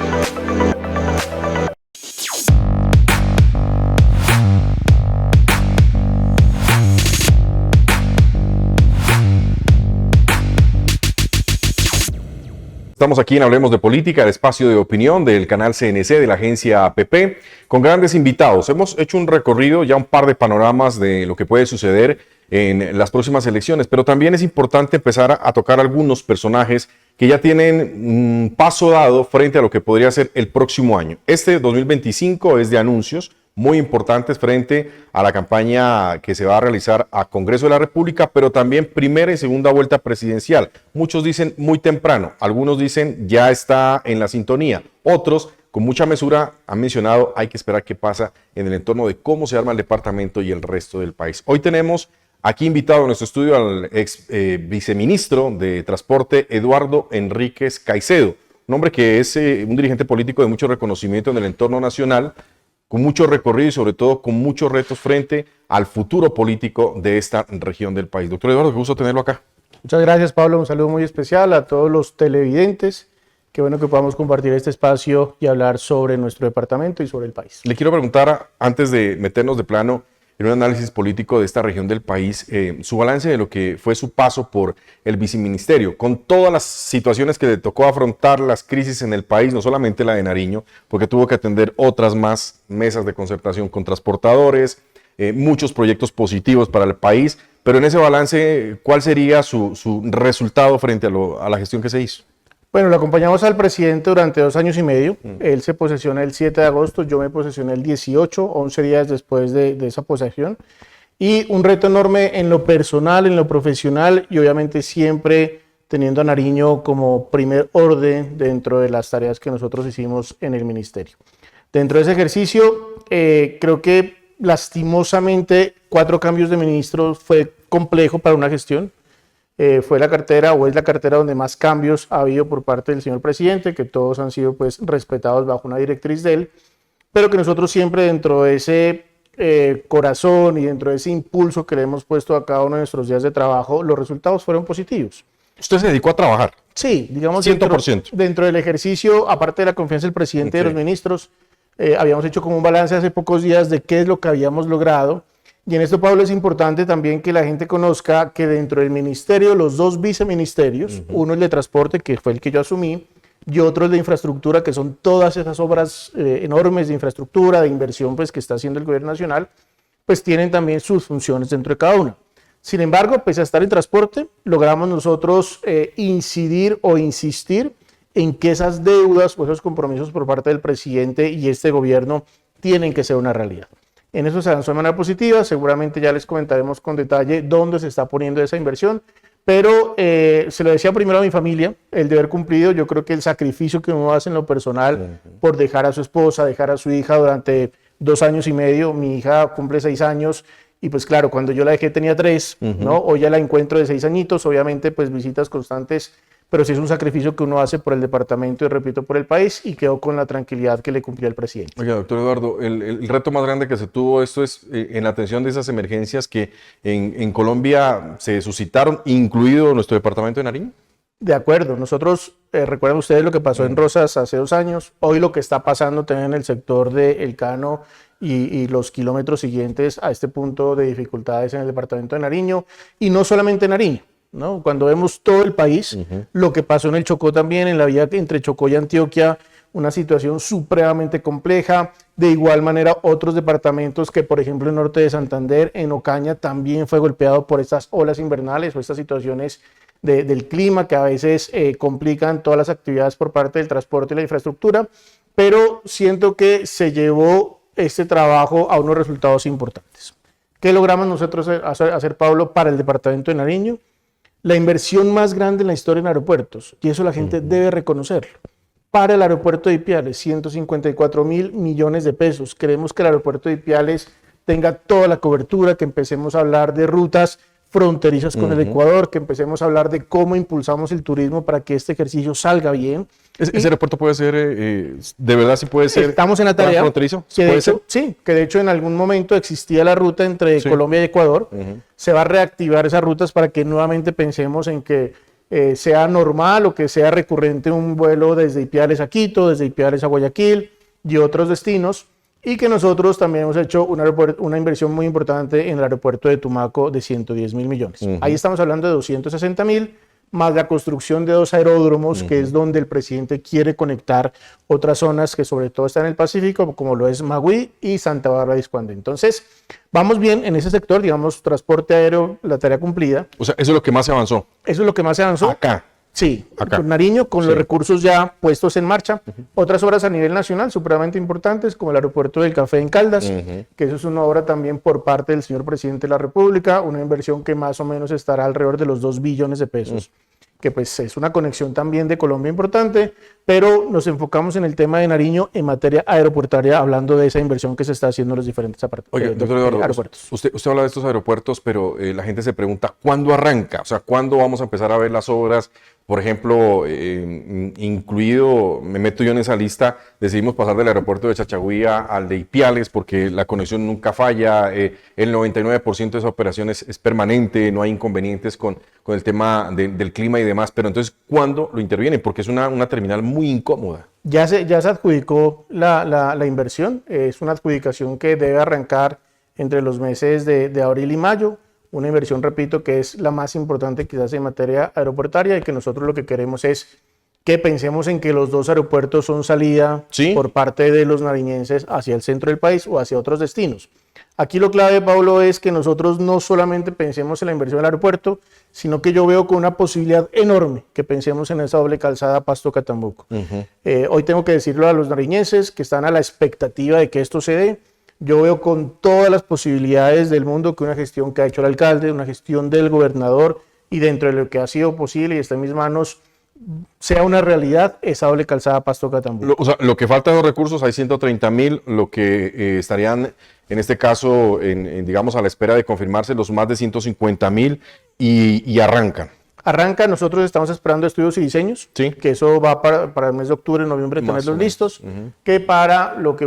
Estamos aquí en Hablemos de Política, el espacio de opinión del canal CNC de la agencia APP, con grandes invitados. Hemos hecho un recorrido, ya un par de panoramas de lo que puede suceder en las próximas elecciones, pero también es importante empezar a tocar algunos personajes que ya tienen un paso dado frente a lo que podría ser el próximo año. Este 2025 es de anuncios muy importantes frente a la campaña que se va a realizar a Congreso de la República, pero también primera y segunda vuelta presidencial. Muchos dicen muy temprano, algunos dicen ya está en la sintonía, otros con mucha mesura han mencionado hay que esperar qué pasa en el entorno de cómo se arma el departamento y el resto del país. Hoy tenemos aquí invitado a nuestro estudio al ex viceministro de Transporte, Eduardo Enríquez Caicedo, un hombre que es un dirigente político de mucho reconocimiento en el entorno nacional, con mucho recorrido y sobre todo con muchos retos frente al futuro político de esta región del país. Doctor Eduardo, qué gusto tenerlo acá. Muchas gracias, Pablo. Un saludo muy especial a todos los televidentes. Qué bueno que podamos compartir este espacio y hablar sobre nuestro departamento y sobre el país. Le quiero preguntar, antes de meternos de plano en un análisis político de esta región del país, su balance de lo que fue su paso por el viceministerio, con todas las situaciones que le tocó afrontar, las crisis en el país, no solamente la de Nariño, porque tuvo que atender otras más mesas de concertación con transportadores, muchos proyectos positivos para el país, pero en ese balance, ¿cuál sería su resultado frente a la gestión que se hizo? Bueno, lo acompañamos al presidente durante 2 años y medio. Él se posesiona el 7 de agosto, yo me posesioné el 18, 11 días después de esa posesión. Y un reto enorme en lo personal, en lo profesional y obviamente siempre teniendo a Nariño como primer orden dentro de las tareas que nosotros hicimos en el ministerio. Dentro de ese ejercicio, creo que lastimosamente 4 cambios de ministros fue complejo para una gestión. Fue la cartera o es la cartera donde más cambios ha habido por parte del señor presidente, que todos han sido pues respetados bajo una directriz de él, pero que nosotros siempre dentro de ese corazón y dentro de ese impulso que le hemos puesto a cada uno de nuestros días de trabajo, los resultados fueron positivos. ¿Usted se dedicó a trabajar? Sí, digamos 100%. Dentro del ejercicio, aparte de la confianza del presidente y de los ministros, habíamos hecho como un balance hace pocos días de qué es lo que habíamos logrado. Y en esto, Pablo, es importante también que la gente conozca que dentro del ministerio, los 2 viceministerios, uno el de transporte, que fue el que yo asumí, y otro el de infraestructura, que son todas esas obras enormes de infraestructura, de inversión pues, que está haciendo el gobierno nacional, pues tienen también sus funciones dentro de cada una. Sin embargo, pese a estar en transporte, logramos nosotros incidir o insistir en que esas deudas o esos compromisos por parte del presidente y este gobierno tienen que ser una realidad. En eso se avanzó de manera positiva, seguramente ya les comentaremos con detalle dónde se está poniendo esa inversión, pero se lo decía primero a mi familia, el deber cumplido, yo creo que el sacrificio que uno hace en lo personal por dejar a su esposa, dejar a su hija durante 2 años y medio, mi hija cumple 6 años, y pues claro, cuando yo la dejé tenía 3, ¿no? Hoy ya la encuentro de 6 añitos, obviamente pues visitas constantes, pero sí es un sacrificio que uno hace por el departamento y repito, por el país, y quedó con la tranquilidad que le cumplió el presidente. Oiga, doctor Eduardo, el reto más grande que se tuvo esto es en la atención de esas emergencias que en Colombia se suscitaron, incluido nuestro departamento de Nariño. De acuerdo, nosotros, recuerdan ustedes lo que pasó en Rosas hace 2 años, hoy lo que está pasando también en el sector de El Cano y los kilómetros siguientes a este punto de dificultades en el departamento de Nariño, y no solamente Nariño, ¿no? Cuando vemos todo el país, lo que pasó en el Chocó también, en la vía entre Chocó y Antioquia, una situación supremamente compleja. De igual manera, otros departamentos que, por ejemplo, el norte de Santander, en Ocaña, también fue golpeado por estas olas invernales o estas situaciones del clima que a veces complican todas las actividades por parte del transporte y la infraestructura, pero siento que se llevó este trabajo a unos resultados importantes. ¿Qué logramos nosotros hacer, Pablo, para el departamento de Nariño? La inversión más grande en la historia en aeropuertos, y eso la gente debe reconocerlo. Para el aeropuerto de Ipiales, 154.000 millones de pesos. Queremos que el aeropuerto de Ipiales tenga toda la cobertura, que empecemos a hablar de rutas fronterizas con el Ecuador, que empecemos a hablar de cómo impulsamos el turismo para que este ejercicio salga bien. ¿Ese aeropuerto puede ser, de verdad sí puede ser? Estamos en la tarea. ¿Fronterizo? Que de hecho, sí, que de hecho en algún momento existía la ruta entre Colombia y Ecuador. Se va a reactivar esas rutas para que nuevamente pensemos en que sea normal o que sea recurrente un vuelo desde Ipiales a Quito, desde Ipiales a Guayaquil y otros destinos. Y que nosotros también hemos hecho una inversión muy importante en el aeropuerto de Tumaco de 110.000 millones. Ahí estamos hablando de 260.000 más la construcción de 2 aeródromos, que es donde el presidente quiere conectar otras zonas que sobre todo están en el Pacífico, como lo es Magui y Santa Bárbara de Iscuandé. Entonces, vamos bien en ese sector, digamos, transporte aéreo, la tarea cumplida. O sea, eso es lo que más se avanzó. Eso es lo que más se avanzó. Acá. Sí, Acá. con Nariño, con los recursos ya puestos en marcha. Otras obras a nivel nacional supremamente importantes, como el aeropuerto del Café en Caldas, que eso es una obra también por parte del señor presidente de la República, una inversión que más o menos estará alrededor de los 2 billones de pesos, que pues es una conexión también de Colombia importante, pero nos enfocamos en el tema de Nariño en materia aeroportuaria, hablando de esa inversión que se está haciendo en los diferentes Oiga, doctor Eduardo, aeropuertos. Usted habla de estos aeropuertos, pero la gente se pregunta, ¿cuándo arranca? O sea, ¿cuándo vamos a empezar a ver las obras? Por ejemplo, incluido, me meto yo en esa lista, decidimos pasar del aeropuerto de Chachagüí al de Ipiales porque la conexión nunca falla, el 99% de esa operación es permanente, no hay inconvenientes con el tema del clima y demás, pero entonces, ¿cuándo lo intervienen? Porque es una terminal muy incómoda. Ya se adjudicó la inversión, es una adjudicación que debe arrancar entre los meses de abril y mayo. Una inversión, repito, que es la más importante quizás en materia aeroportuaria y que nosotros lo que queremos es que pensemos en que los 2 aeropuertos son salida por parte de los nariñenses hacia el centro del país o hacia otros destinos. Aquí lo clave, Pablo, es que nosotros no solamente pensemos en la inversión del aeropuerto, sino que yo veo con una posibilidad enorme que pensemos en esa doble calzada Pasto-Catambuco. Hoy tengo que decirlo a los nariñenses que están a la expectativa de que esto se dé. Yo veo con todas las posibilidades del mundo que una gestión que ha hecho el alcalde, una gestión del gobernador y dentro de lo que ha sido posible y está en mis manos, sea una realidad esa doble calzada Pasto-Catambuco. O sea, lo que falta de los recursos, hay 130.000, lo que estarían en este caso, digamos, a la espera de confirmarse los más de 150.000 y arrancan. Arranca, nosotros estamos esperando estudios y diseños, que eso va para el mes de octubre, noviembre, tenerlos listos, que para lo que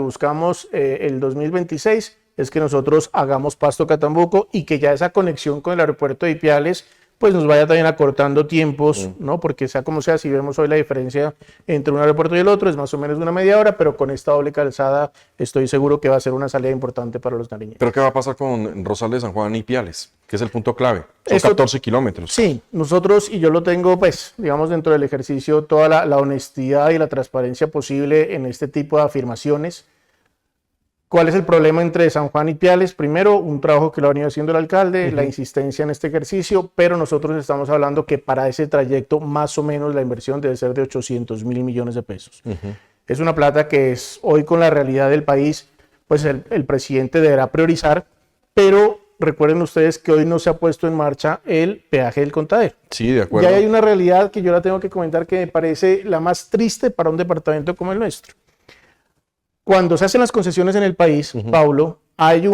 buscamos el 2026 es que nosotros hagamos Pasto-Catambuco y que ya esa conexión con el aeropuerto de Ipiales pues nos vaya también acortando tiempos, ¿no? Porque sea como sea, si vemos hoy la diferencia entre un aeropuerto y el otro, es más o menos de una media hora, pero con esta doble calzada estoy seguro que va a ser una salida importante para los nariñenses. ¿Pero qué va a pasar con Rosal de San Juan y Ipiales? Que es el punto clave. Son 14 kilómetros. Sí, nosotros, y yo lo tengo, pues, digamos, dentro del ejercicio, toda la honestidad y la transparencia posible en este tipo de afirmaciones. ¿Cuál es el problema entre San Juan y Ipiales? Primero, un trabajo que lo ha venido haciendo el alcalde, la insistencia en este ejercicio, pero nosotros estamos hablando que para ese trayecto más o menos la inversión debe ser de 800.000 millones de pesos. Es una plata que es hoy con la realidad del país, pues el presidente deberá priorizar, pero recuerden ustedes que hoy no se ha puesto en marcha el peaje del Contadero. Sí, de acuerdo. Ya hay una realidad que yo la tengo que comentar que me parece la más triste para un departamento como el nuestro. Cuando se hacen las concesiones en el país, Paulo, hay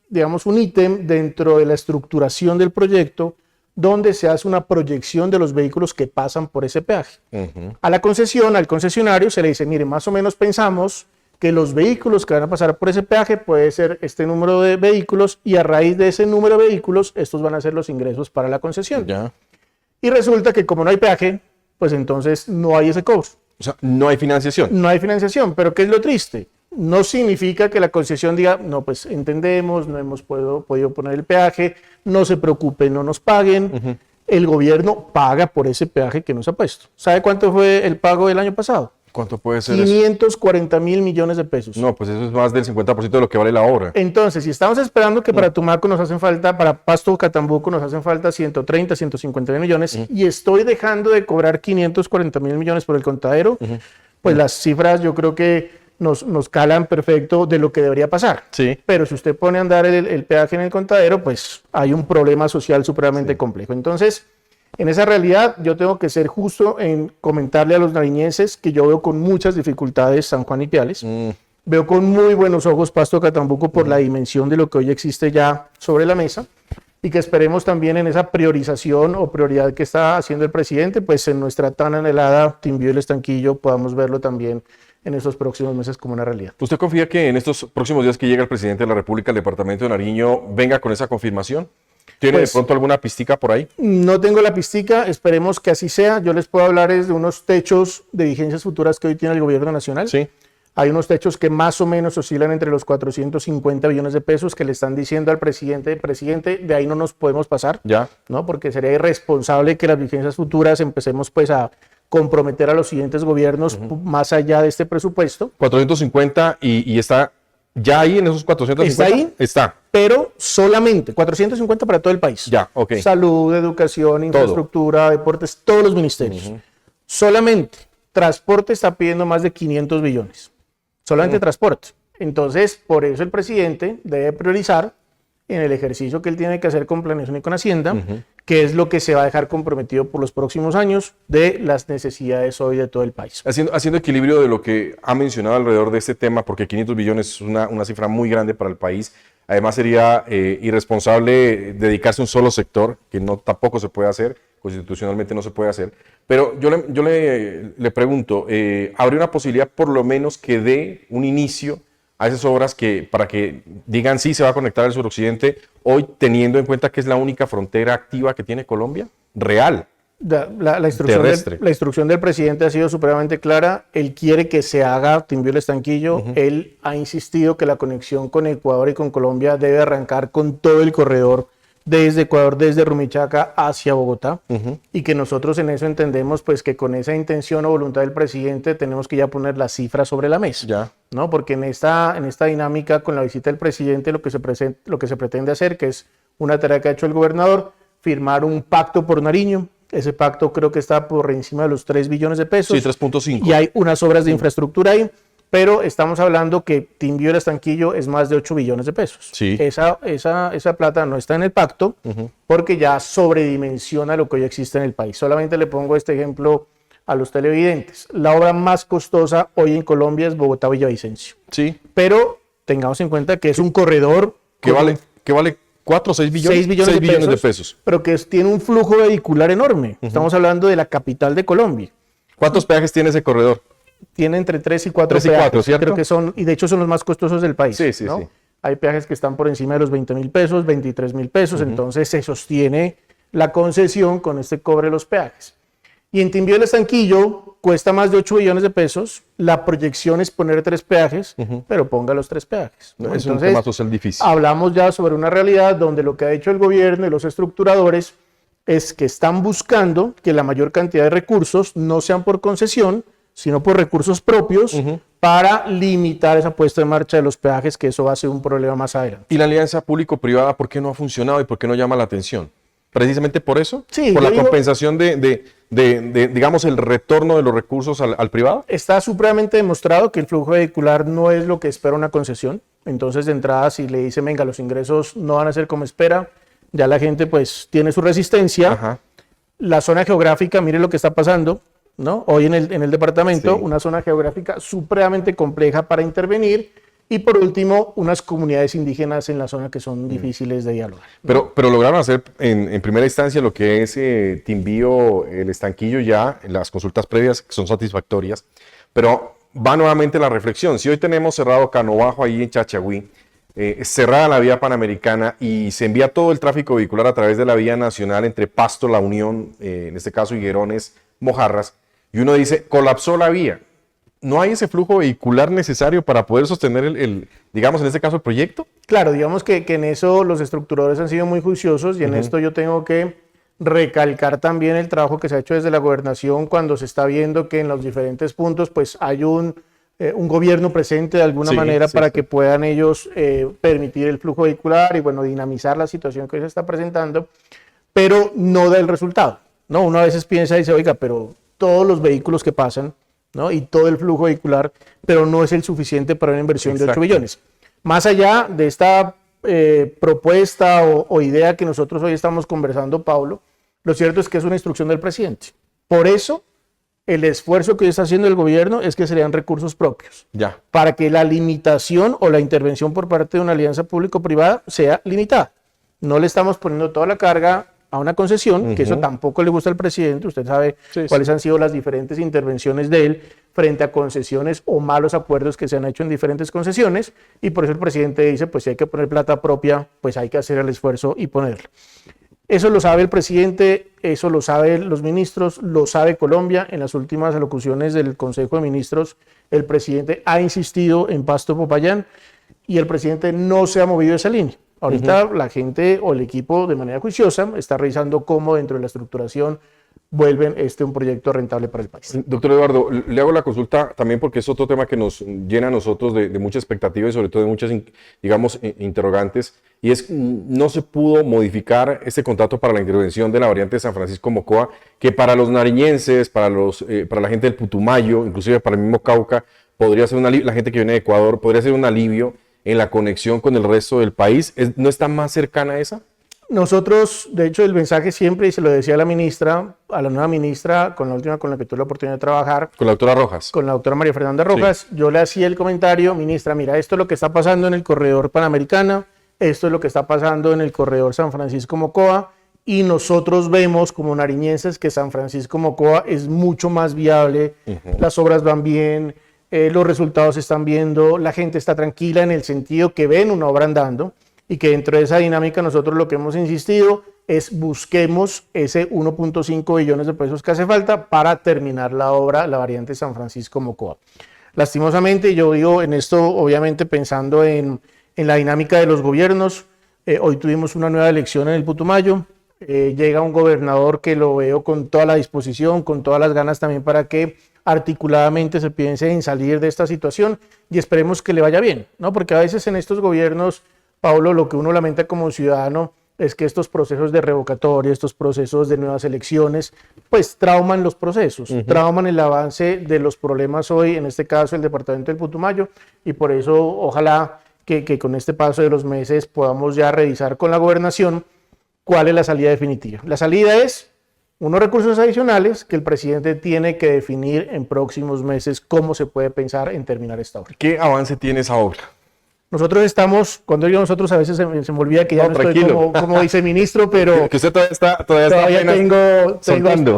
digamos, un ítem dentro de la estructuración del proyecto donde se hace una proyección de los vehículos que pasan por ese peaje. A la concesión, al concesionario, se le dice, mire, más o menos pensamos que los vehículos que van a pasar por ese peaje puede ser este número de vehículos y a raíz de ese número de vehículos, estos van a ser los ingresos para la concesión. Ya. Y resulta que como no hay peaje, pues entonces no hay ese cobro. O sea, no hay financiación. No hay financiación, pero ¿qué es lo triste? No significa que la concesión diga, no, pues entendemos, no hemos podido poner el peaje, no se preocupen, no nos paguen. El gobierno paga por ese peaje que nos ha puesto. ¿Sabe cuánto fue el pago del año pasado? ¿Cuánto puede ser 540.000 millones de pesos. No, pues eso es más del 50% de lo que vale la obra. Entonces, si estamos esperando que para Tumaco nos hacen falta, para Pasto Catambuco nos hacen falta 130, 150.000 millones, y estoy dejando de cobrar 540.000 millones por el Contadero, pues las cifras yo creo que nos calan perfecto de lo que debería pasar. Sí. Pero si usted pone a andar el peaje en el Contadero, pues hay un problema social supremamente complejo. Entonces, en esa realidad, yo tengo que ser justo en comentarle a los nariñenses que yo veo con muchas dificultades San Juan y Ipiales. Veo con muy buenos ojos Pasto Catambuco por la dimensión de lo que hoy existe ya sobre la mesa y que esperemos también en esa priorización o prioridad que está haciendo el presidente, pues en nuestra tan anhelada Timbío y el Estanquillo podamos verlo también en estos próximos meses como una realidad. ¿Usted confía que en estos próximos días que llega el presidente de la República al departamento de Nariño venga con esa confirmación? ¿Tiene Pues, de pronto alguna pistica por ahí? No tengo la pistica, esperemos que así sea. Yo les puedo hablar de unos techos de vigencias futuras que hoy tiene el gobierno nacional. Sí. Hay unos techos que más o menos oscilan entre los 450 billones de pesos que le están diciendo al presidente, de ahí no nos podemos pasar, Ya. ¿no? Porque sería irresponsable que las vigencias futuras empecemos pues a comprometer a los siguientes gobiernos más allá de este presupuesto. 450 y está ya ahí en esos 450. ¿Está ahí? Está. Pero solamente 450 para todo el país. Ya, ok. Salud, educación, infraestructura, deportes, todos los ministerios. Solamente transporte está pidiendo más de 500 billones. Solamente transporte. Entonces, por eso el presidente debe priorizar en el ejercicio que él tiene que hacer con Planeación y con Hacienda, que es lo que se va a dejar comprometido por los próximos años de las necesidades hoy de todo el país. Haciendo equilibrio de lo que ha mencionado alrededor de este tema, porque 500 billones es una cifra muy grande para el país. Además, sería irresponsable dedicarse a un solo sector, que no tampoco se puede hacer, constitucionalmente no se puede hacer. Pero yo le pregunto, ¿habría una posibilidad por lo menos que dé un inicio a esas obras para que digan sí se va a conectar el suroccidente, hoy teniendo en cuenta que es la única frontera activa que tiene Colombia? Real. La instrucción del presidente ha sido supremamente clara. Él quiere que se haga Timbio el Estanquillo. Él ha insistido que la conexión con Ecuador y con Colombia debe arrancar con todo el corredor desde Ecuador, desde Rumichaca hacia Bogotá, y que nosotros en eso entendemos pues que con esa intención o voluntad del presidente tenemos que ya poner las cifras sobre la mesa, Ya. ¿no? Porque en esta dinámica con la visita del presidente lo que se pretende hacer, que es una tarea que ha hecho el gobernador, firmar un pacto por Nariño. Ese pacto creo que está por encima de los 3 billones de pesos. Sí, 3.5. Y hay unas obras de infraestructura ahí, pero estamos hablando que Timbio el Estanquillo es más de 8 billones de pesos. Sí. Esa plata no está en el pacto porque ya sobredimensiona lo que hoy existe en el país. Solamente le pongo este ejemplo a los televidentes. La obra más costosa hoy en Colombia es Bogotá-Villavicencio. Sí. Pero tengamos en cuenta que es un corredor ¿Qué vale 4 o 6 billones? 6 billones, 6 billones de pesos. Pero que tiene un flujo vehicular enorme. Estamos hablando de la capital de Colombia. ¿Cuántos peajes tiene ese corredor? Tiene entre 3 y 4 3 y 4, peajes. ¿cierto? Creo que son, y de hecho son los más costosos del país. Sí, sí, ¿no? sí. Hay peajes que están por encima de los 20.000 pesos, 23.000 pesos, entonces se sostiene la concesión con este cobre de los peajes. Y en Timbio del Estanquillo cuesta más de 8 billones de pesos. La proyección es poner 3 peajes, pero ponga los 3 peajes, ¿no? Es un Entonces, tema social difícil. hablamos ya sobre una realidad donde lo que ha hecho el gobierno y los estructuradores es que están buscando que la mayor cantidad de recursos no sean por concesión, sino por recursos propios para limitar esa puesta en marcha de los peajes, que eso va a ser un problema más adelante. ¿Y la alianza público-privada por qué no ha funcionado y por qué no llama la atención? ¿Precisamente por eso? Sí, ¿Por yo la digo- compensación de, digamos, el retorno de los recursos al privado? Está supremamente demostrado que el flujo vehicular no es lo que espera una concesión. Entonces, de entrada, si le dicen, venga, los ingresos no van a ser como espera, ya la gente pues tiene su resistencia. Ajá. La zona geográfica, mire lo que está pasando, ¿no? Hoy en el departamento, Sí. una zona geográfica supremamente compleja para intervenir. Y por último, unas comunidades indígenas en la zona que son difíciles de dialogar. Pero lograron hacer en primera instancia lo que es Timbío, el Estanquillo ya, las consultas previas que son satisfactorias, pero va nuevamente la reflexión. Si hoy tenemos cerrado Cano Bajo ahí en Chachagüí, cerrada la vía panamericana y se envía todo el tráfico vehicular a través de la vía nacional entre Pasto, La Unión, en este caso Higuerones, Mojarras, y uno dice, colapsó la vía. ¿No hay ese flujo vehicular necesario para poder sostener digamos, en este caso, el proyecto? Claro, digamos que en eso los estructuradores han sido muy juiciosos y en esto yo tengo que recalcar también el trabajo que se ha hecho desde la gobernación cuando se está viendo que en los diferentes puntos pues hay un gobierno presente de alguna Sí, manera sí, para sí. que puedan ellos permitir el flujo vehicular y bueno, dinamizar la situación que hoy se está presentando, pero no da el resultado, ¿no? Uno a veces piensa y dice, oiga, pero todos los vehículos que pasan, ¿no? Y todo el flujo vehicular, pero no es el suficiente para una inversión de 8 Exacto. billones. Más allá de esta propuesta o idea que nosotros hoy estamos conversando, Pablo, lo cierto es que es una instrucción del presidente. Por eso, el esfuerzo que hoy está haciendo el gobierno es que serían recursos propios, Ya. para que la limitación o la intervención por parte de una alianza público-privada sea limitada. No le estamos poniendo toda la carga a una concesión, que eso tampoco le gusta al presidente. Usted sabe Sí, cuáles han sido las diferentes intervenciones de él frente a concesiones o malos acuerdos que se han hecho en diferentes concesiones, y por eso el presidente dice, pues si hay que poner plata propia, pues hay que hacer el esfuerzo y ponerlo. Eso lo sabe el presidente, eso lo saben los ministros, lo sabe Colombia. En las últimas alocuciones del Consejo de Ministros, el presidente ha insistido en Pasto Popayán y el presidente no se ha movido de esa línea. Ahorita la gente o el equipo de manera juiciosa está revisando cómo dentro de la estructuración vuelven un proyecto rentable para el país. Doctor Eduardo, le hago la consulta también porque es otro tema que nos llena a nosotros de mucha expectativa y sobre todo de muchas, digamos, interrogantes, y es, no se pudo modificar este contrato para la intervención de la variante de San Francisco Mocoa, que para los nariñenses, para la gente del Putumayo, inclusive para el mismo Cauca, podría ser la gente que viene de Ecuador, podría ser un alivio en la conexión con el resto del país. ¿No está más cercana a esa? Nosotros, de hecho, el mensaje siempre, y se lo decía a la ministra, a la nueva ministra, con la última con la que tuve la oportunidad de trabajar. Con la doctora Rojas. Con la doctora María Fernanda Rojas. Sí. Yo le hacía el comentario, ministra, mira, esto es lo que está pasando en el corredor Panamericana, esto es lo que está pasando en el corredor San Francisco-Mocoa, y nosotros vemos como nariñenses que San Francisco-Mocoa es mucho más viable, las obras van bien, los resultados se están viendo, la gente está tranquila en el sentido que ven una obra andando, y que dentro de esa dinámica nosotros lo que hemos insistido es busquemos ese 1.5 billones de pesos que hace falta para terminar la obra, la variante San Francisco-Mocoa. Lastimosamente, yo digo en esto, obviamente pensando en la dinámica de los gobiernos, hoy tuvimos una nueva elección en el Putumayo, llega un gobernador que lo veo con toda la disposición, con todas las ganas también para que articuladamente se piense en salir de esta situación y esperemos que le vaya bien, ¿no? Porque a veces en estos gobiernos, Pablo, lo que uno lamenta como ciudadano es que estos procesos de revocatoria, estos procesos de nuevas elecciones, pues trauman los procesos, trauman el avance de los problemas hoy, en este caso el departamento del Putumayo, y por eso ojalá que con este paso de los meses podamos ya revisar con la gobernación cuál es la salida definitiva. La salida es unos recursos adicionales que el presidente tiene que definir en próximos meses cómo se puede pensar en terminar esta obra. ¿Qué avance tiene esa obra? Nosotros estamos, cuando digo nosotros a veces se me olvida que ya no estoy como viceministro, pero que usted todavía tengo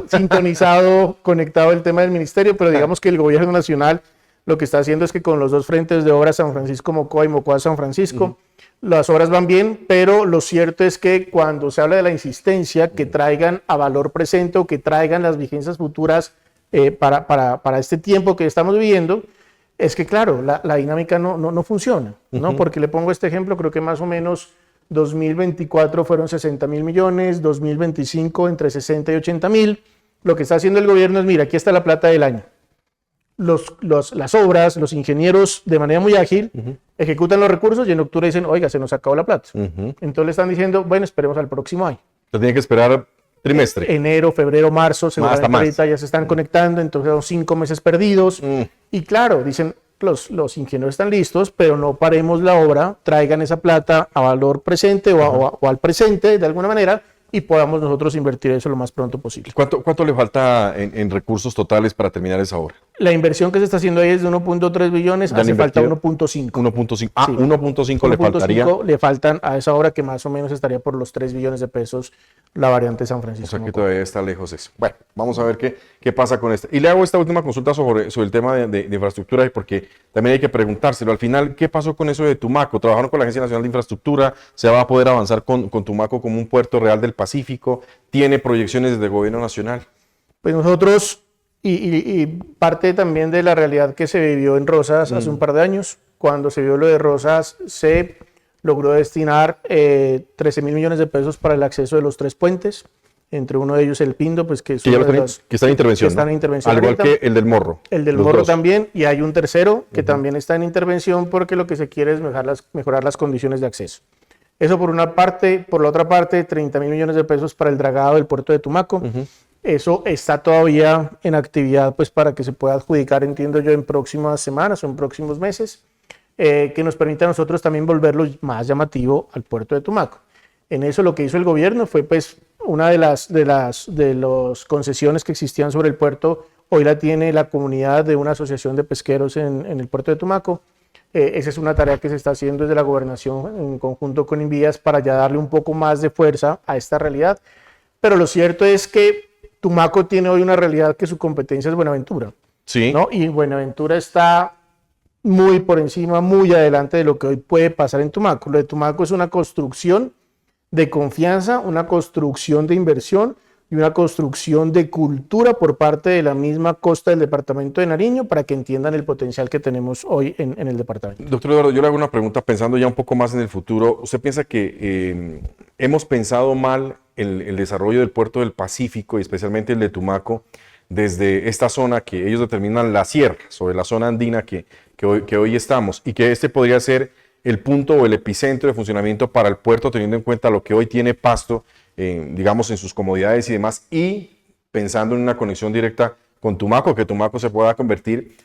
sintonizado, conectado el tema del ministerio, pero digamos que el gobierno nacional lo que está haciendo es que con los dos frentes de obra, San Francisco-Mocoa y Mocoa-San Francisco, las obras van bien, pero lo cierto es que cuando se habla de la insistencia, que traigan a valor presente o que traigan las vigencias futuras para este tiempo que estamos viviendo, es que claro, la dinámica no funciona, ¿no? Porque le pongo este ejemplo, creo que más o menos 2024 fueron 60.000 millones, 2025 entre 60 y 80.000. Lo que está haciendo el gobierno es, mira, aquí está la plata del año. Las obras, los ingenieros de manera muy ágil ejecutan los recursos y en octubre dicen, oiga, se nos acabó la plata. Entonces le están diciendo, bueno, esperemos al próximo año. Se tiene que esperar trimestre. Enero, febrero, marzo, seguramente ahorita ya se están conectando, entonces son 5 meses perdidos. Y claro, dicen, los ingenieros están listos, pero no paremos la obra, traigan esa plata a valor presente o al presente de alguna manera y podamos nosotros invertir eso lo más pronto posible. ¿Cuánto le falta en recursos totales para terminar esa obra? La inversión que se está haciendo ahí es de 1.3 billones, hace falta 1.5. 1.5. Ah, sí. 1.5 le faltaría. 1.5 le faltan a esa obra que más o menos estaría por los 3 billones de pesos la variante San Francisco. O sea que todavía está lejos eso. Bueno, vamos a ver qué pasa con esto. Y le hago esta última consulta sobre el tema de infraestructura, porque también hay que preguntárselo. Al final, ¿qué pasó con eso de Tumaco? ¿Trabajaron con la Agencia Nacional de Infraestructura? ¿Se va a poder avanzar con Tumaco como un puerto real del Pacífico? ¿Tiene proyecciones desde el gobierno nacional? Pues nosotros, y parte también de la realidad que se vivió en Rosas hace un par de años, cuando se vio lo de Rosas, se logró destinar 13.000 millones de pesos para el acceso de los 3 puentes, entre uno de ellos el Pindo, pues que está en intervención, al igual que el del Morro. El del Morro también, y hay un tercero que también está en intervención porque lo que se quiere es mejorar las condiciones de acceso. Eso por una parte. Por la otra parte, 30.000 millones de pesos para el dragado del puerto de Tumaco. Eso está todavía en actividad, pues para que se pueda adjudicar, entiendo yo, en próximas semanas o en próximos meses, que nos permita a nosotros también volverlo más llamativo al puerto de Tumaco. En eso lo que hizo el gobierno fue, pues, una de las concesiones que existían sobre el puerto, hoy la tiene la comunidad de una asociación de pesqueros en el puerto de Tumaco. Esa es una tarea que se está haciendo desde la gobernación en conjunto con Invías para ya darle un poco más de fuerza a esta realidad. Pero lo cierto es que Tumaco tiene hoy una realidad que su competencia es Buenaventura. Sí. ¿No? Y Buenaventura está muy por encima, muy adelante de lo que hoy puede pasar en Tumaco. Lo de Tumaco es una construcción de confianza, una construcción de inversión y una construcción de cultura por parte de la misma costa del departamento de Nariño para que entiendan el potencial que tenemos hoy en el departamento. Doctor Eduardo, yo le hago una pregunta pensando ya un poco más en el futuro. ¿Usted piensa que hemos pensado mal el desarrollo del puerto del Pacífico y especialmente el de Tumaco desde esta zona que ellos determinan la sierra, sobre la zona andina que hoy estamos, y que este podría ser el punto o el epicentro de funcionamiento para el puerto, teniendo en cuenta lo que hoy tiene Pasto, digamos, en sus comodidades y demás, y pensando en una conexión directa con Tumaco, que Tumaco se pueda convertir,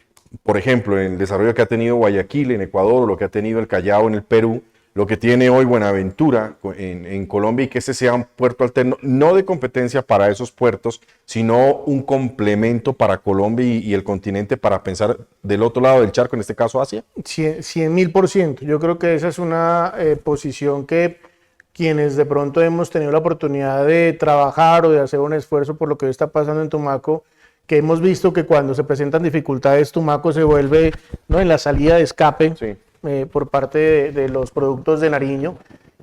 por ejemplo, en el desarrollo que ha tenido Guayaquil en Ecuador, o lo que ha tenido el Callao en el Perú, lo que tiene hoy Buenaventura en Colombia, y que este sea un puerto alterno, no de competencia para esos puertos, sino un complemento para Colombia y el continente para pensar del otro lado del charco, en este caso Asia? 100.000%. Yo creo que esa es una posición que quienes de pronto hemos tenido la oportunidad de trabajar o de hacer un esfuerzo por lo que está pasando en Tumaco, que hemos visto que cuando se presentan dificultades, Tumaco se vuelve, ¿no?, en la salida de escape. Sí. Por parte de los productos de Nariño,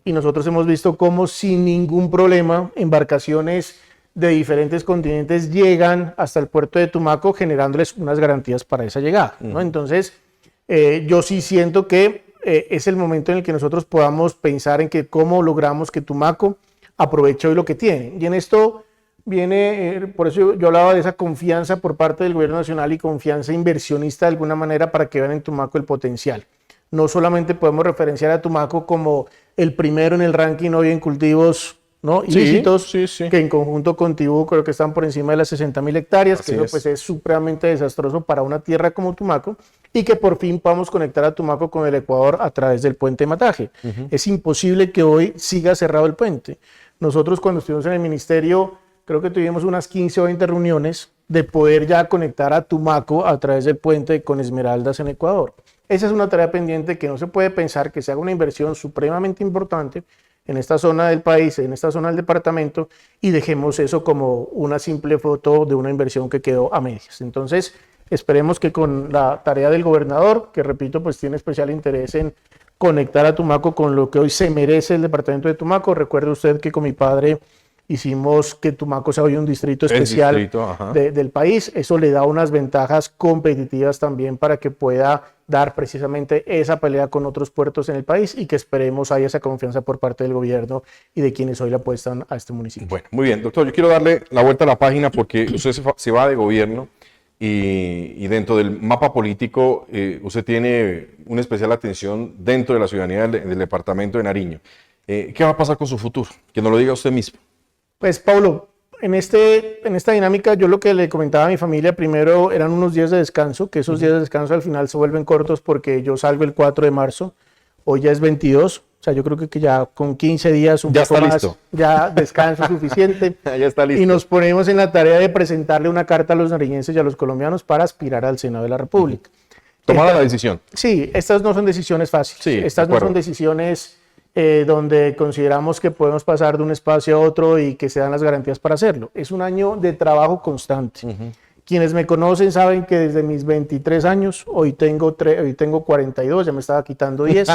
y nosotros hemos visto cómo sin ningún problema embarcaciones de diferentes continentes llegan hasta el puerto de Tumaco, generándoles unas garantías para esa llegada, ¿no? Entonces, yo sí siento que es el momento en el que nosotros podamos pensar en que cómo logramos que Tumaco aproveche hoy lo que tiene. Y en esto viene, por eso yo hablaba de esa confianza por parte del gobierno nacional y confianza inversionista de alguna manera para que vean en Tumaco el potencial. No solamente podemos referenciar a Tumaco como el primero en el ranking hoy en cultivos, ¿no?, ilícitos, que en conjunto con Tibú creo que están por encima de las 60.000 hectáreas, que eso pues es supremamente desastroso para una tierra como Tumaco, y que por fin podamos conectar a Tumaco con el Ecuador a través del puente Mataje. Es imposible que hoy siga cerrado el puente. Nosotros cuando estuvimos en el ministerio, creo que tuvimos unas 15 o 20 reuniones de poder ya conectar a Tumaco a través del puente con Esmeraldas en Ecuador. Esa es una tarea pendiente que no se puede pensar que se haga una inversión supremamente importante en esta zona del país, en esta zona del departamento, y dejemos eso como una simple foto de una inversión que quedó a medias. Entonces, esperemos que con la tarea del gobernador, que repito, pues tiene especial interés en conectar a Tumaco con lo que hoy se merece el departamento de Tumaco. Recuerde usted que con mi padre hicimos que Tumaco sea hoy un distrito especial del país. Eso le da unas ventajas competitivas también para que pueda dar precisamente esa pelea con otros puertos en el país, y que esperemos haya esa confianza por parte del gobierno y de quienes hoy le apuestan a este municipio. Bueno, muy bien, doctor, yo quiero darle la vuelta a la página porque usted se va de gobierno y dentro del mapa político usted tiene una especial atención dentro de la ciudadanía del departamento de Nariño. ¿Qué va a pasar con su futuro? Que nos lo diga usted mismo. Pues, Paulo, en esta dinámica, yo lo que le comentaba a mi familia, primero eran unos días de descanso, que esos días de descanso al final se vuelven cortos porque yo salgo el 4 de marzo, hoy ya es 22, o sea, yo creo que ya con 15 días, un poco más, ya descanso suficiente. Ya está listo. Y nos ponemos en la tarea de presentarle una carta a los nariñenses y a los colombianos para aspirar al Senado de la República. ¿Tomada la decisión? Sí, estas no son decisiones fáciles, sí, estas no son decisiones donde consideramos que podemos pasar de un espacio a otro y que se dan las garantías para hacerlo. Es un año de trabajo constante. Quienes me conocen saben que desde mis 23 años, hoy tengo 42, ya me estaba quitando 10,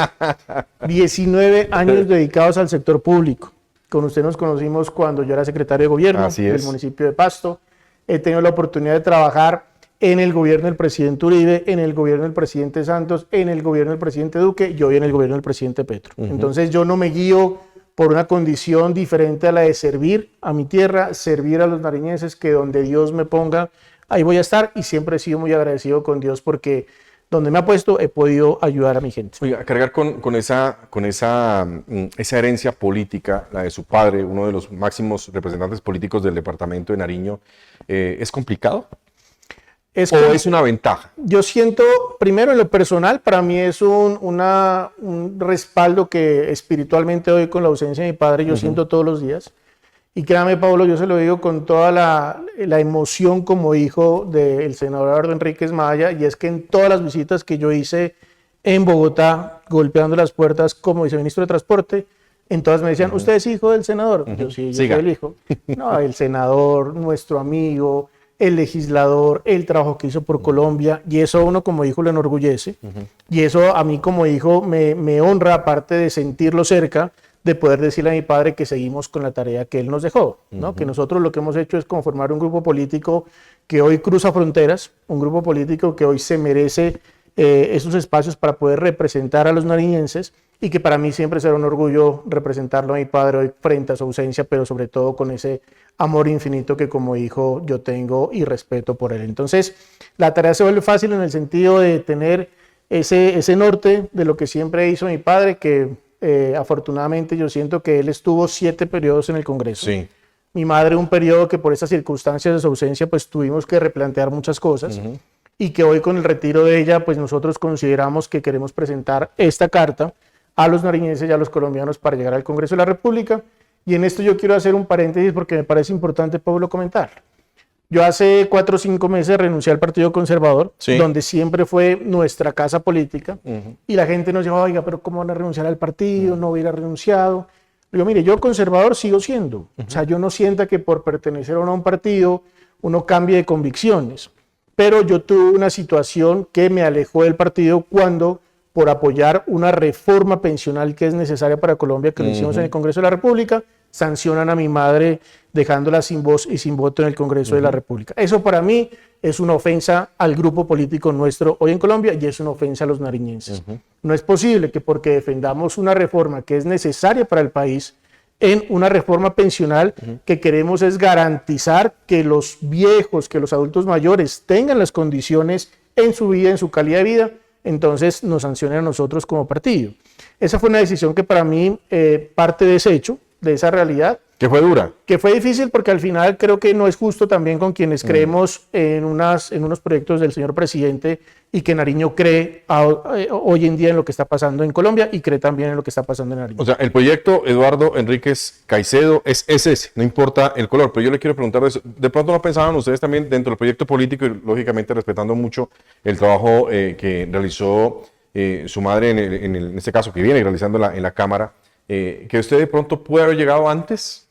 19 años dedicados al sector público. Con usted nos conocimos cuando yo era secretario de gobierno del municipio de Pasto. He tenido la oportunidad de trabajar en el gobierno del presidente Uribe, en el gobierno del presidente Santos, en el gobierno del presidente Duque y hoy en el gobierno del presidente Petro. Entonces yo no me guío por una condición diferente a la de servir a mi tierra, servir a los nariñenses, que donde Dios me ponga, ahí voy a estar, y siempre he sido muy agradecido con Dios porque donde me ha puesto he podido ayudar a mi gente. Oiga, cargar con esa herencia política, la de su padre, uno de los máximos representantes políticos del departamento de Nariño, ¿es complicado? ¿O es una ventaja? Yo siento, primero en lo personal, para mí es un respaldo que espiritualmente doy con la ausencia de mi padre, yo siento todos los días. Y créame, Pablo, yo se lo digo con toda la emoción como hijo del senador Eduardo Enríquez Maya, y es que en todas las visitas que yo hice en Bogotá, golpeando las puertas como viceministro de Transporte, en todas me decían, ¿usted es hijo del senador? Yo sí, yo soy el hijo. No, el senador, nuestro amigo, el legislador, el trabajo que hizo por Colombia, y eso a uno como hijo le enorgullece, y eso a mí como hijo me honra, aparte de sentirlo cerca, de poder decirle a mi padre que seguimos con la tarea que él nos dejó, ¿no? Que nosotros lo que hemos hecho es conformar un grupo político que hoy cruza fronteras, un grupo político que hoy se merece esos espacios para poder representar a los nariñenses, y que para mí siempre será un orgullo representarlo a mi padre hoy frente a su ausencia, pero sobre todo con ese amor infinito que como hijo yo tengo y respeto por él. Entonces, la tarea se vuelve fácil en el sentido de tener ese norte de lo que siempre hizo mi padre, que afortunadamente yo siento que él estuvo 7 periodos en el Congreso. Sí. Mi madre un periodo que por esas circunstancias de su ausencia pues tuvimos que replantear muchas cosas, y que hoy con el retiro de ella pues nosotros consideramos que queremos presentar esta carta a los nariñenses y a los colombianos para llegar al Congreso de la República. Y en esto yo quiero hacer un paréntesis porque me parece importante, Pablo, comentar. Yo hace 4 o 5 meses renuncié al Partido Conservador, sí, donde siempre fue nuestra casa política, y la gente nos dijo, oiga, pero ¿cómo van a renunciar al partido? No hubiera renunciado. Le digo, mire, yo conservador sigo siendo. O sea, yo no sienta que por pertenecer o no a un partido uno cambie de convicciones. Pero yo tuve una situación que me alejó del partido cuando, por apoyar una reforma pensional que es necesaria para Colombia, que lo hicimos en el Congreso de la República, sancionan a mi madre dejándola sin voz y sin voto en el Congreso de la República. Eso para mí es una ofensa al grupo político nuestro hoy en Colombia y es una ofensa a los nariñenses. No es posible que porque defendamos una reforma que es necesaria para el país, en una reforma pensional que queremos es garantizar que los viejos, que los adultos mayores tengan las condiciones en su vida, en su calidad de vida, entonces nos sancionen a nosotros como partido. Esa fue una decisión que para mí parte de ese hecho, de esa realidad. Que fue dura. Que fue difícil porque al final creo que no es justo también con quienes creemos en unos proyectos del señor presidente y que Nariño cree hoy en día en lo que está pasando en Colombia y cree también en lo que está pasando en Nariño. O sea, el proyecto Eduardo Enríquez Caicedo es ese, no importa el color, pero yo le quiero preguntar de eso. ¿De pronto no pensaban ustedes también dentro del proyecto político y lógicamente respetando mucho el trabajo que realizó su madre en este caso que viene realizando en la Cámara, que usted de pronto puede haber llegado antes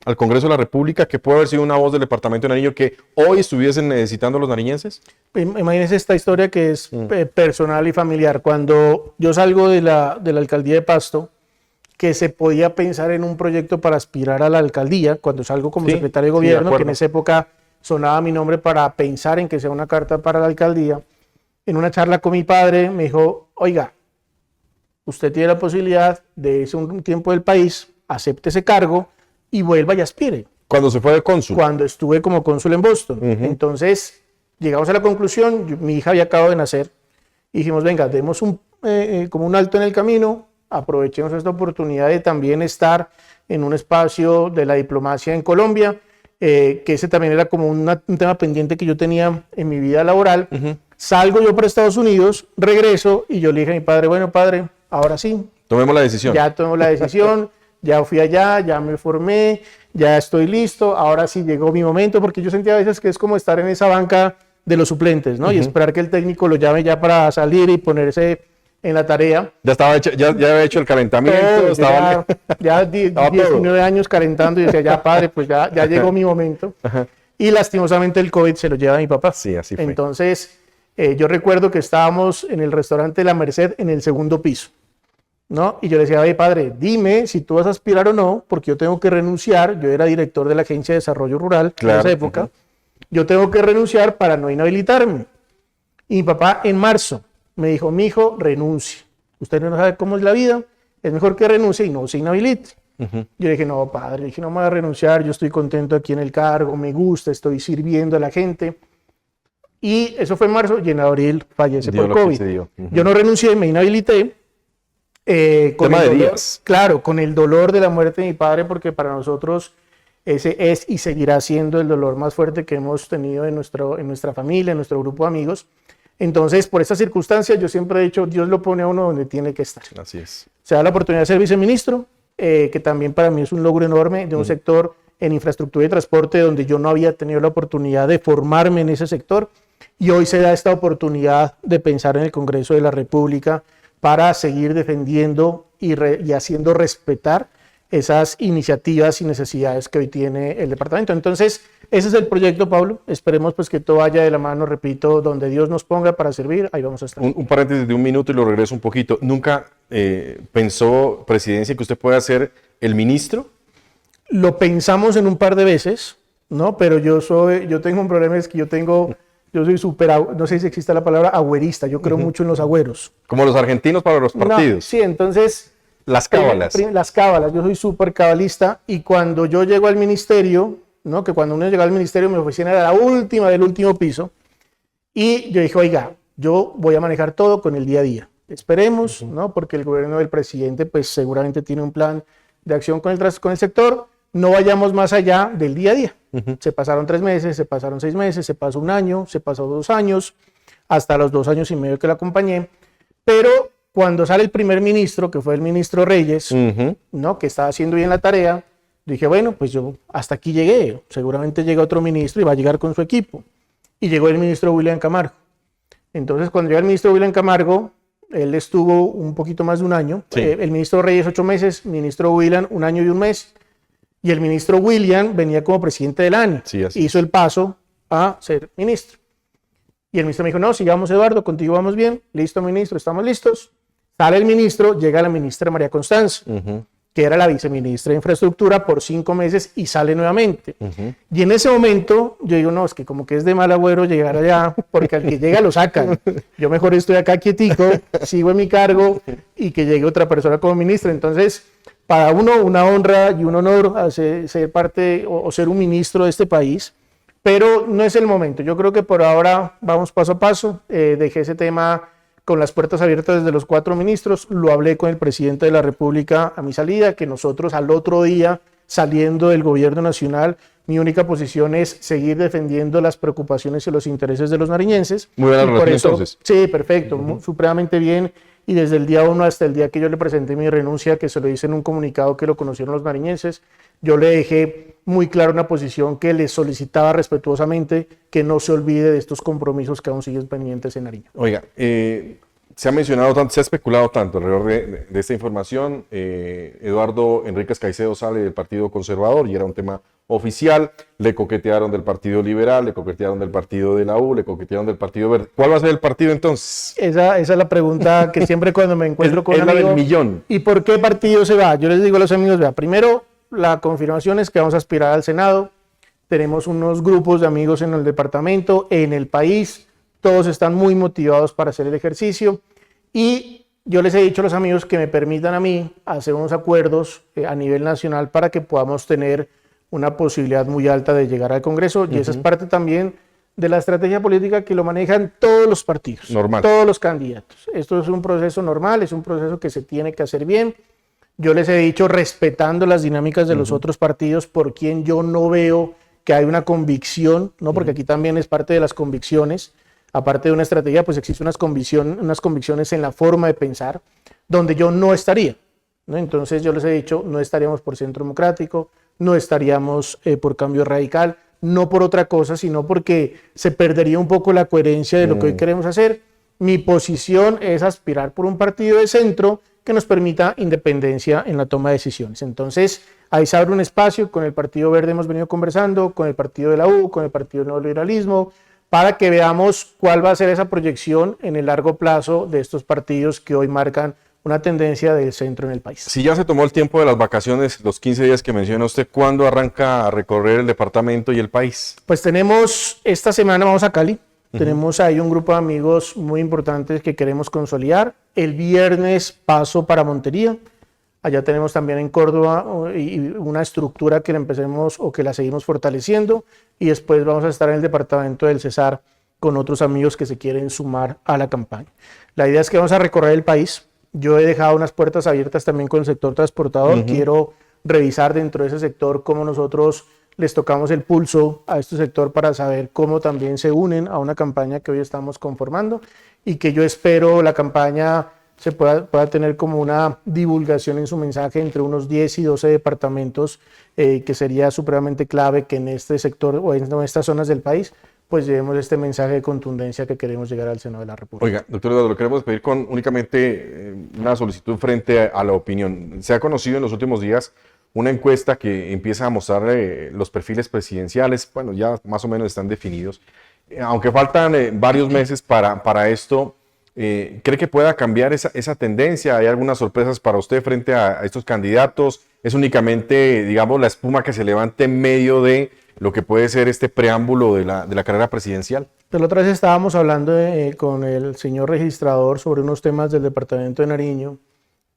al Congreso de la República, que puede haber sido una voz del departamento de Nariño que hoy estuviesen necesitando los nariñenses? Imagínense esta historia que es personal y familiar. Cuando yo salgo de la alcaldía de Pasto, que se podía pensar en un proyecto para aspirar a la alcaldía, cuando salgo como secretario de gobierno, que en esa época sonaba mi nombre para pensar en que sea una carta para la alcaldía, en una charla con mi padre me dijo, oiga, usted tiene la posibilidad de irse un tiempo del país, acepte ese cargo y vuelva y aspire. Cuando se fue de cónsul. Cuando estuve como cónsul en Boston. Entonces, llegamos a la conclusión, mi hija había acabado de nacer, y dijimos, venga, demos como un alto en el camino, aprovechemos esta oportunidad de también estar en un espacio de la diplomacia en Colombia, que ese también era como un tema pendiente que yo tenía en mi vida laboral. Salgo yo para Estados Unidos, regreso, y yo le dije a mi padre, bueno, padre, ahora sí. Tomemos la decisión. Ya tomé la decisión. Ya fui allá, ya me formé, ya estoy listo, ahora sí llegó mi momento, porque yo sentía a veces que es como estar en esa banca de los suplentes, ¿no? Y esperar que el técnico lo llame ya para salir y ponerse en la tarea. Ya estaba hecho, ya había hecho el calentamiento. Ya 19 años calentando y decía, ya padre, pues ya llegó mi momento. Y lastimosamente el COVID se lo lleva a mi papá. Sí, así fue. Entonces, yo recuerdo que estábamos en el restaurante La Merced en el 2º piso, ¿no? Y yo le decía, oye, padre, dime si tú vas a aspirar o no, porque yo tengo que renunciar. Yo era director de la Agencia de Desarrollo Rural en esa época. Yo tengo que renunciar para no inhabilitarme. Y mi papá en marzo me dijo, mi hijo, renuncie. Usted no sabe cómo es la vida, es mejor que renuncie y no se inhabilite. Yo le dije, no, padre, no me voy a renunciar, yo estoy contento aquí en el cargo, me gusta, estoy sirviendo a la gente. Y eso fue en marzo y en abril fallece por COVID. Yo no renuncié, me inhabilité. Con el dolor, claro, con el dolor de la muerte de mi padre, porque para nosotros ese es y seguirá siendo el dolor más fuerte que hemos tenido en nuestra familia, en nuestro grupo de amigos. Entonces, por esta circunstancia, yo siempre he dicho, Dios lo pone a uno donde tiene que estar. Así es. Se da la oportunidad de ser viceministro, que también para mí es un logro enorme, de un sector en infraestructura y transporte donde yo no había tenido la oportunidad de formarme en ese sector, y hoy se da esta oportunidad de pensar en el Congreso de la República para seguir defendiendo y haciendo respetar esas iniciativas y necesidades que hoy tiene el departamento. Entonces, ese es el proyecto, Pablo. Esperemos pues que todo vaya de la mano, repito, donde Dios nos ponga para servir, ahí vamos a estar. Un paréntesis de un minuto y lo regreso un poquito. ¿Nunca pensó, presidencia, que usted pueda ser el ministro? Lo pensamos en un par de veces, ¿no? Pero yo tengo un problema, es que yo soy súper, no sé si existe la palabra agüerista, yo creo mucho en los agüeros. Como los argentinos para los partidos. No, sí, entonces... Las cábalas. Las cábalas, yo soy súper cabalista y cuando yo llego al ministerio, ¿no? Que cuando uno llega al ministerio mi oficina era la última del último piso y yo dije, oiga, yo voy a manejar todo con el día a día. Esperemos, ¿no? Porque el gobierno del presidente pues seguramente tiene un plan de acción con el sector, no vayamos más allá del día a día. Se pasaron 3 meses, se pasaron 6 meses, se pasó 1 año, se pasó 2 años, hasta los 2 años y medio que la acompañé, pero cuando sale el primer ministro, que fue el ministro Reyes, ¿no? Que estaba haciendo bien la tarea, dije, bueno, pues yo hasta aquí llegué, seguramente llega otro ministro y va a llegar con su equipo. Y llegó el ministro William Camargo. Entonces, cuando llega el ministro William Camargo, él estuvo un poquito más de 1 año, sí. El ministro Reyes 8 meses, ministro William 1 año y 1 mes, y el ministro William venía como presidente del ANI, Sí, hizo el paso a ser ministro. Y el ministro me dijo, no, sigamos Eduardo, contigo vamos bien, listo ministro, estamos listos. Sale el ministro, llega la ministra María Constanza, que era la viceministra de Infraestructura por 5 meses y sale nuevamente. Y en ese momento yo digo, no, es que como que es de mal agüero llegar allá, porque al que llega lo sacan. Yo mejor estoy acá quietico, sigo en mi cargo y que llegue otra persona como ministra. Entonces, para uno, una honra y un honor ser parte o ser un ministro de este país, pero no es el momento. Yo creo que por ahora vamos paso a paso. Dejé ese tema con las puertas abiertas desde los 4 ministros, lo hablé con el presidente de la República a mi salida, que nosotros al otro día, saliendo del gobierno nacional, mi única posición es seguir defendiendo las preocupaciones y los intereses de los nariñenses. Muy buena relación entonces. Sí, perfecto, supremamente bien, y desde el día 1 hasta el día que yo le presenté mi renuncia, que se lo hice en un comunicado que lo conocieron los nariñenses, yo le dejé muy clara una posición que le solicitaba respetuosamente que no se olvide de estos compromisos que aún siguen pendientes en Nariño. Oiga, se ha mencionado tanto, se ha especulado tanto alrededor de esta información. Eduardo Enríquez Caicedo sale del Partido Conservador y era un tema oficial. Le coquetearon del Partido Liberal, le coquetearon del Partido de la U, le coquetearon del Partido Verde. ¿Cuál va a ser el partido entonces? Esa es la pregunta que siempre cuando me encuentro con un amigo. Del millón. ¿Y por qué partido se va? Yo les digo a los amigos, vea, primero, la confirmación es que vamos a aspirar al Senado. Tenemos unos grupos de amigos en el departamento, en el país. Todos están muy motivados para hacer el ejercicio. Y yo les he dicho a los amigos que me permitan a mí hacer unos acuerdos a nivel nacional para que podamos tener una posibilidad muy alta de llegar al Congreso. Y esa es parte también de la estrategia política que lo manejan todos los partidos. Normal. Todos los candidatos. Esto es un proceso normal, es un proceso que se tiene que hacer bien. Yo les he dicho, respetando las dinámicas de los otros partidos, por quien yo no veo que hay una convicción, ¿no? Porque aquí también es parte de las convicciones, aparte de una estrategia, pues existen unas convicciones en la forma de pensar, donde yo no estaría, ¿no? Entonces yo les he dicho, no estaríamos por Centro Democrático, no estaríamos por Cambio Radical, no por otra cosa, sino porque se perdería un poco la coherencia de lo que hoy queremos hacer. Mi posición es aspirar por un partido de centro que nos permita independencia en la toma de decisiones. Entonces, ahí se abre un espacio, con el Partido Verde hemos venido conversando, con el Partido de la U, con el Partido Neoliberalismo, para que veamos cuál va a ser esa proyección en el largo plazo de estos partidos que hoy marcan una tendencia del centro en el país. Si ya se tomó el tiempo de las vacaciones, los 15 días que menciona usted, ¿cuándo arranca a recorrer el departamento y el país? Pues tenemos, esta semana vamos a Cali. Tenemos ahí un grupo de amigos muy importantes que queremos consolidar. El viernes paso para Montería. Allá tenemos también en Córdoba una estructura que la empecemos o que la seguimos fortaleciendo. Y después vamos a estar en el departamento del Cesar con otros amigos que se quieren sumar a la campaña. La idea es que vamos a recorrer el país. Yo he dejado unas puertas abiertas también con el sector transportador. Quiero revisar dentro de ese sector cómo nosotros les tocamos el pulso a este sector para saber cómo también se unen a una campaña que hoy estamos conformando y que yo espero la campaña se pueda tener como una divulgación en su mensaje entre unos 10 y 12 departamentos, que sería supremamente clave que en este sector o en estas zonas del país pues llevemos este mensaje de contundencia que queremos llegar al Senado de la República. Oiga, doctor Eduardo, lo queremos pedir con únicamente una solicitud frente a la opinión. Se ha conocido en los últimos días una encuesta que empieza a mostrar los perfiles presidenciales, bueno, ya más o menos están definidos. Aunque faltan varios meses para esto, ¿cree que pueda cambiar esa tendencia? ¿Hay algunas sorpresas para usted frente a estos candidatos? ¿Es únicamente, digamos, la espuma que se levante en medio de lo que puede ser este preámbulo de la carrera presidencial? Pero la otra vez estábamos hablando con el señor registrador sobre unos temas del departamento de Nariño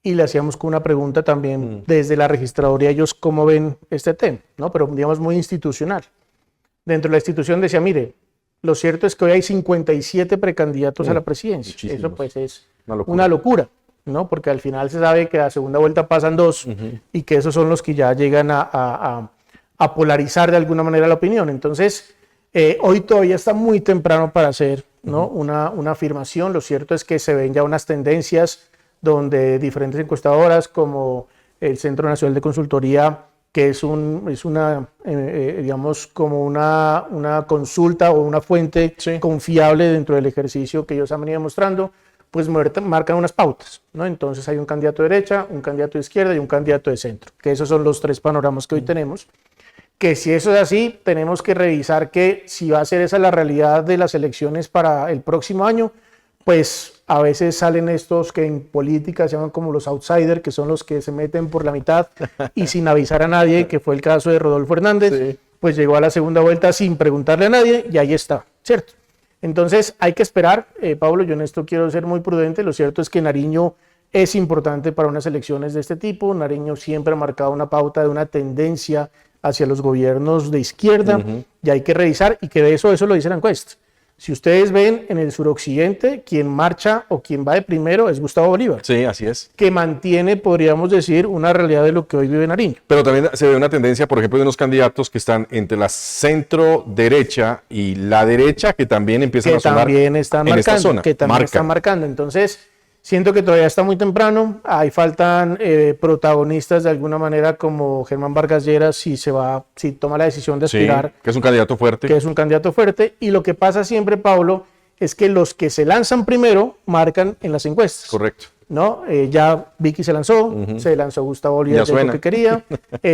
y le hacíamos con una pregunta también desde la registraduría, ellos cómo ven este tema, ¿no? Pero digamos muy institucional. Dentro de la institución decía, mire, lo cierto es que hoy hay 57 precandidatos a la presidencia. Muchísimos. Eso pues es una locura, ¿no? Porque al final se sabe que a segunda vuelta pasan 2 y que esos son los que ya llegan a polarizar de alguna manera la opinión. Entonces, hoy todavía está muy temprano para hacer, ¿no? una afirmación. Lo cierto es que se ven ya unas tendencias donde diferentes encuestadoras como el Centro Nacional de Consultoría, que es una digamos, como una consulta o una fuente confiable dentro del ejercicio que ellos han venido mostrando, pues marcan unas pautas, ¿no? Entonces hay un candidato de derecha, un candidato de izquierda y un candidato de centro, que esos son los 3 panoramas que hoy tenemos. Que si eso es así, tenemos que revisar que si va a ser esa la realidad de las elecciones para el próximo año, pues a veces salen estos que en política se llaman como los outsiders, que son los que se meten por la mitad y sin avisar a nadie, que fue el caso de Rodolfo Hernández, pues llegó a la segunda vuelta sin preguntarle a nadie y ahí está, ¿cierto? Entonces hay que esperar, Pablo, yo en esto quiero ser muy prudente, lo cierto es que Nariño es importante para unas elecciones de este tipo, Nariño siempre ha marcado una pauta de una tendencia hacia los gobiernos de izquierda y hay que revisar y que de eso lo dice la encuesta. Si ustedes ven en el suroccidente, quien marcha o quien va de primero es Gustavo Bolívar. Sí, así es. Que mantiene, podríamos decir, una realidad de lo que hoy vive Nariño. Pero también se ve una tendencia, por ejemplo, de unos candidatos que están entre la centro derecha y la derecha, que también empiezan a sonar también están en marcando, esta zona. Que también están marcando. Entonces, siento que todavía está muy temprano. Ahí faltan protagonistas de alguna manera como Germán Vargas Lleras si toma la decisión de aspirar. Que es un candidato fuerte. Que es un candidato fuerte. Y lo que pasa siempre, Pablo, es que los que se lanzan primero marcan en las encuestas. Correcto. ¿No? Ya Vicky se lanzó Gustavo Bolívar, de lo que quería,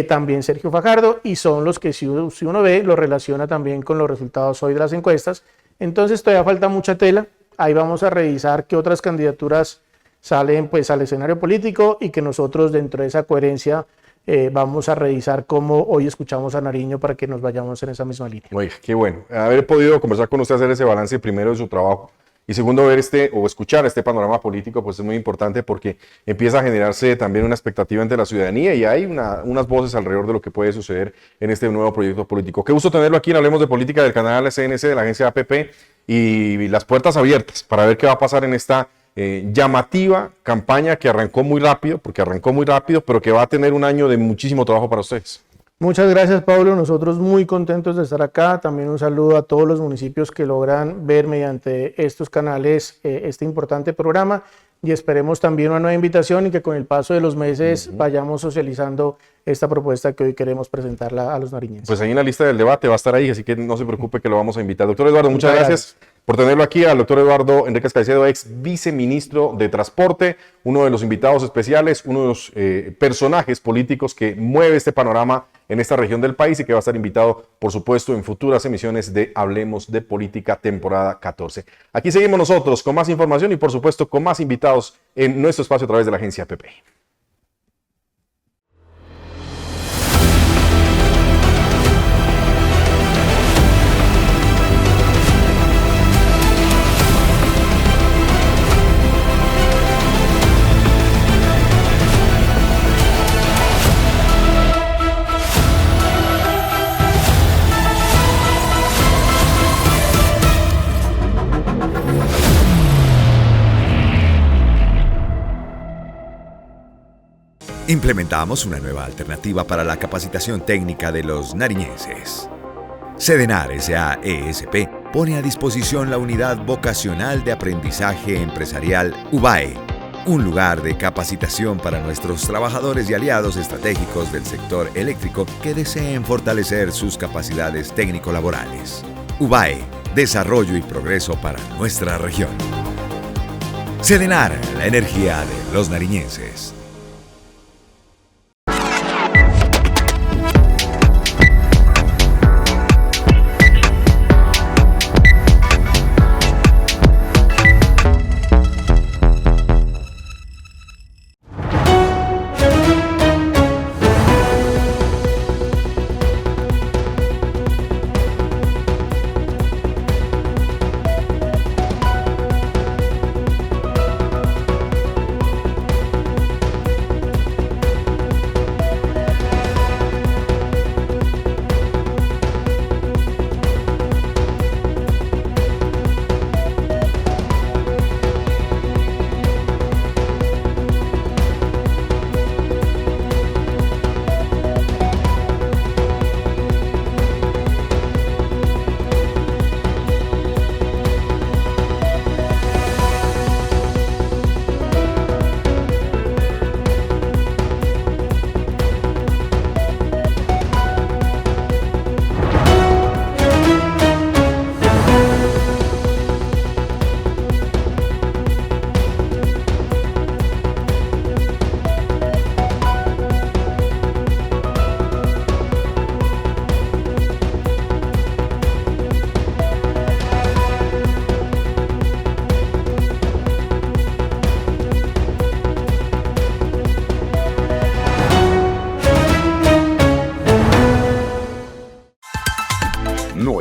también Sergio Fajardo, y son los que si uno ve, lo relaciona también con los resultados hoy de las encuestas. Entonces todavía falta mucha tela. Ahí vamos a revisar qué otras candidaturas salen pues al escenario político y que nosotros dentro de esa coherencia vamos a revisar cómo hoy escuchamos a Nariño para que nos vayamos en esa misma línea. Oiga, qué bueno. Haber podido conversar con usted, hacer ese balance primero de su trabajo y segundo ver o escuchar este panorama político, pues es muy importante porque empieza a generarse también una expectativa entre la ciudadanía y hay unas voces alrededor de lo que puede suceder en este nuevo proyecto político. Qué gusto tenerlo aquí en Hablemos de Política del canal CNC de la agencia APP y las puertas abiertas para ver qué va a pasar en esta llamativa campaña que arrancó muy rápido, pero que va a tener un año de muchísimo trabajo para ustedes. Muchas gracias, Pablo. Nosotros muy contentos de estar acá. También un saludo a todos los municipios que logran ver mediante estos canales este importante programa y esperemos también una nueva invitación y que con el paso de los meses vayamos socializando esta propuesta que hoy queremos presentarla a los nariñenses. Pues ahí en la lista del debate va a estar ahí, así que no se preocupe que lo vamos a invitar. Doctor Eduardo, muchas gracias por tenerlo aquí, al doctor Eduardo Enríquez Caicedo, ex viceministro de Transporte, uno de los invitados especiales, uno de los personajes políticos que mueve este panorama en esta región del país y que va a estar invitado, por supuesto, en futuras emisiones de Hablemos de Política, temporada 14. Aquí seguimos nosotros con más información y, por supuesto, con más invitados en nuestro espacio a través de la agencia APP. Implementamos una nueva alternativa para la capacitación técnica de los nariñenses. Sedenar S.A.E.S.P. pone a disposición la Unidad Vocacional de Aprendizaje Empresarial UBAE, un lugar de capacitación para nuestros trabajadores y aliados estratégicos del sector eléctrico que deseen fortalecer sus capacidades técnico-laborales. UBAE, desarrollo y progreso para nuestra región. Sedenar, la energía de los nariñenses.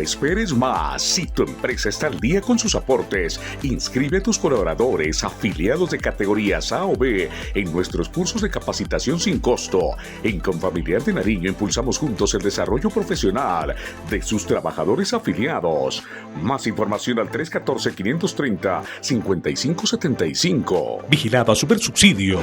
esperes más. Si tu empresa está al día con sus aportes, inscribe a tus colaboradores afiliados de categorías A o B en nuestros cursos de capacitación sin costo. En Confamiliar de Nariño impulsamos juntos el desarrollo profesional de sus trabajadores afiliados. Más información al 314-530-5575. Vigilado a Supersubsidio.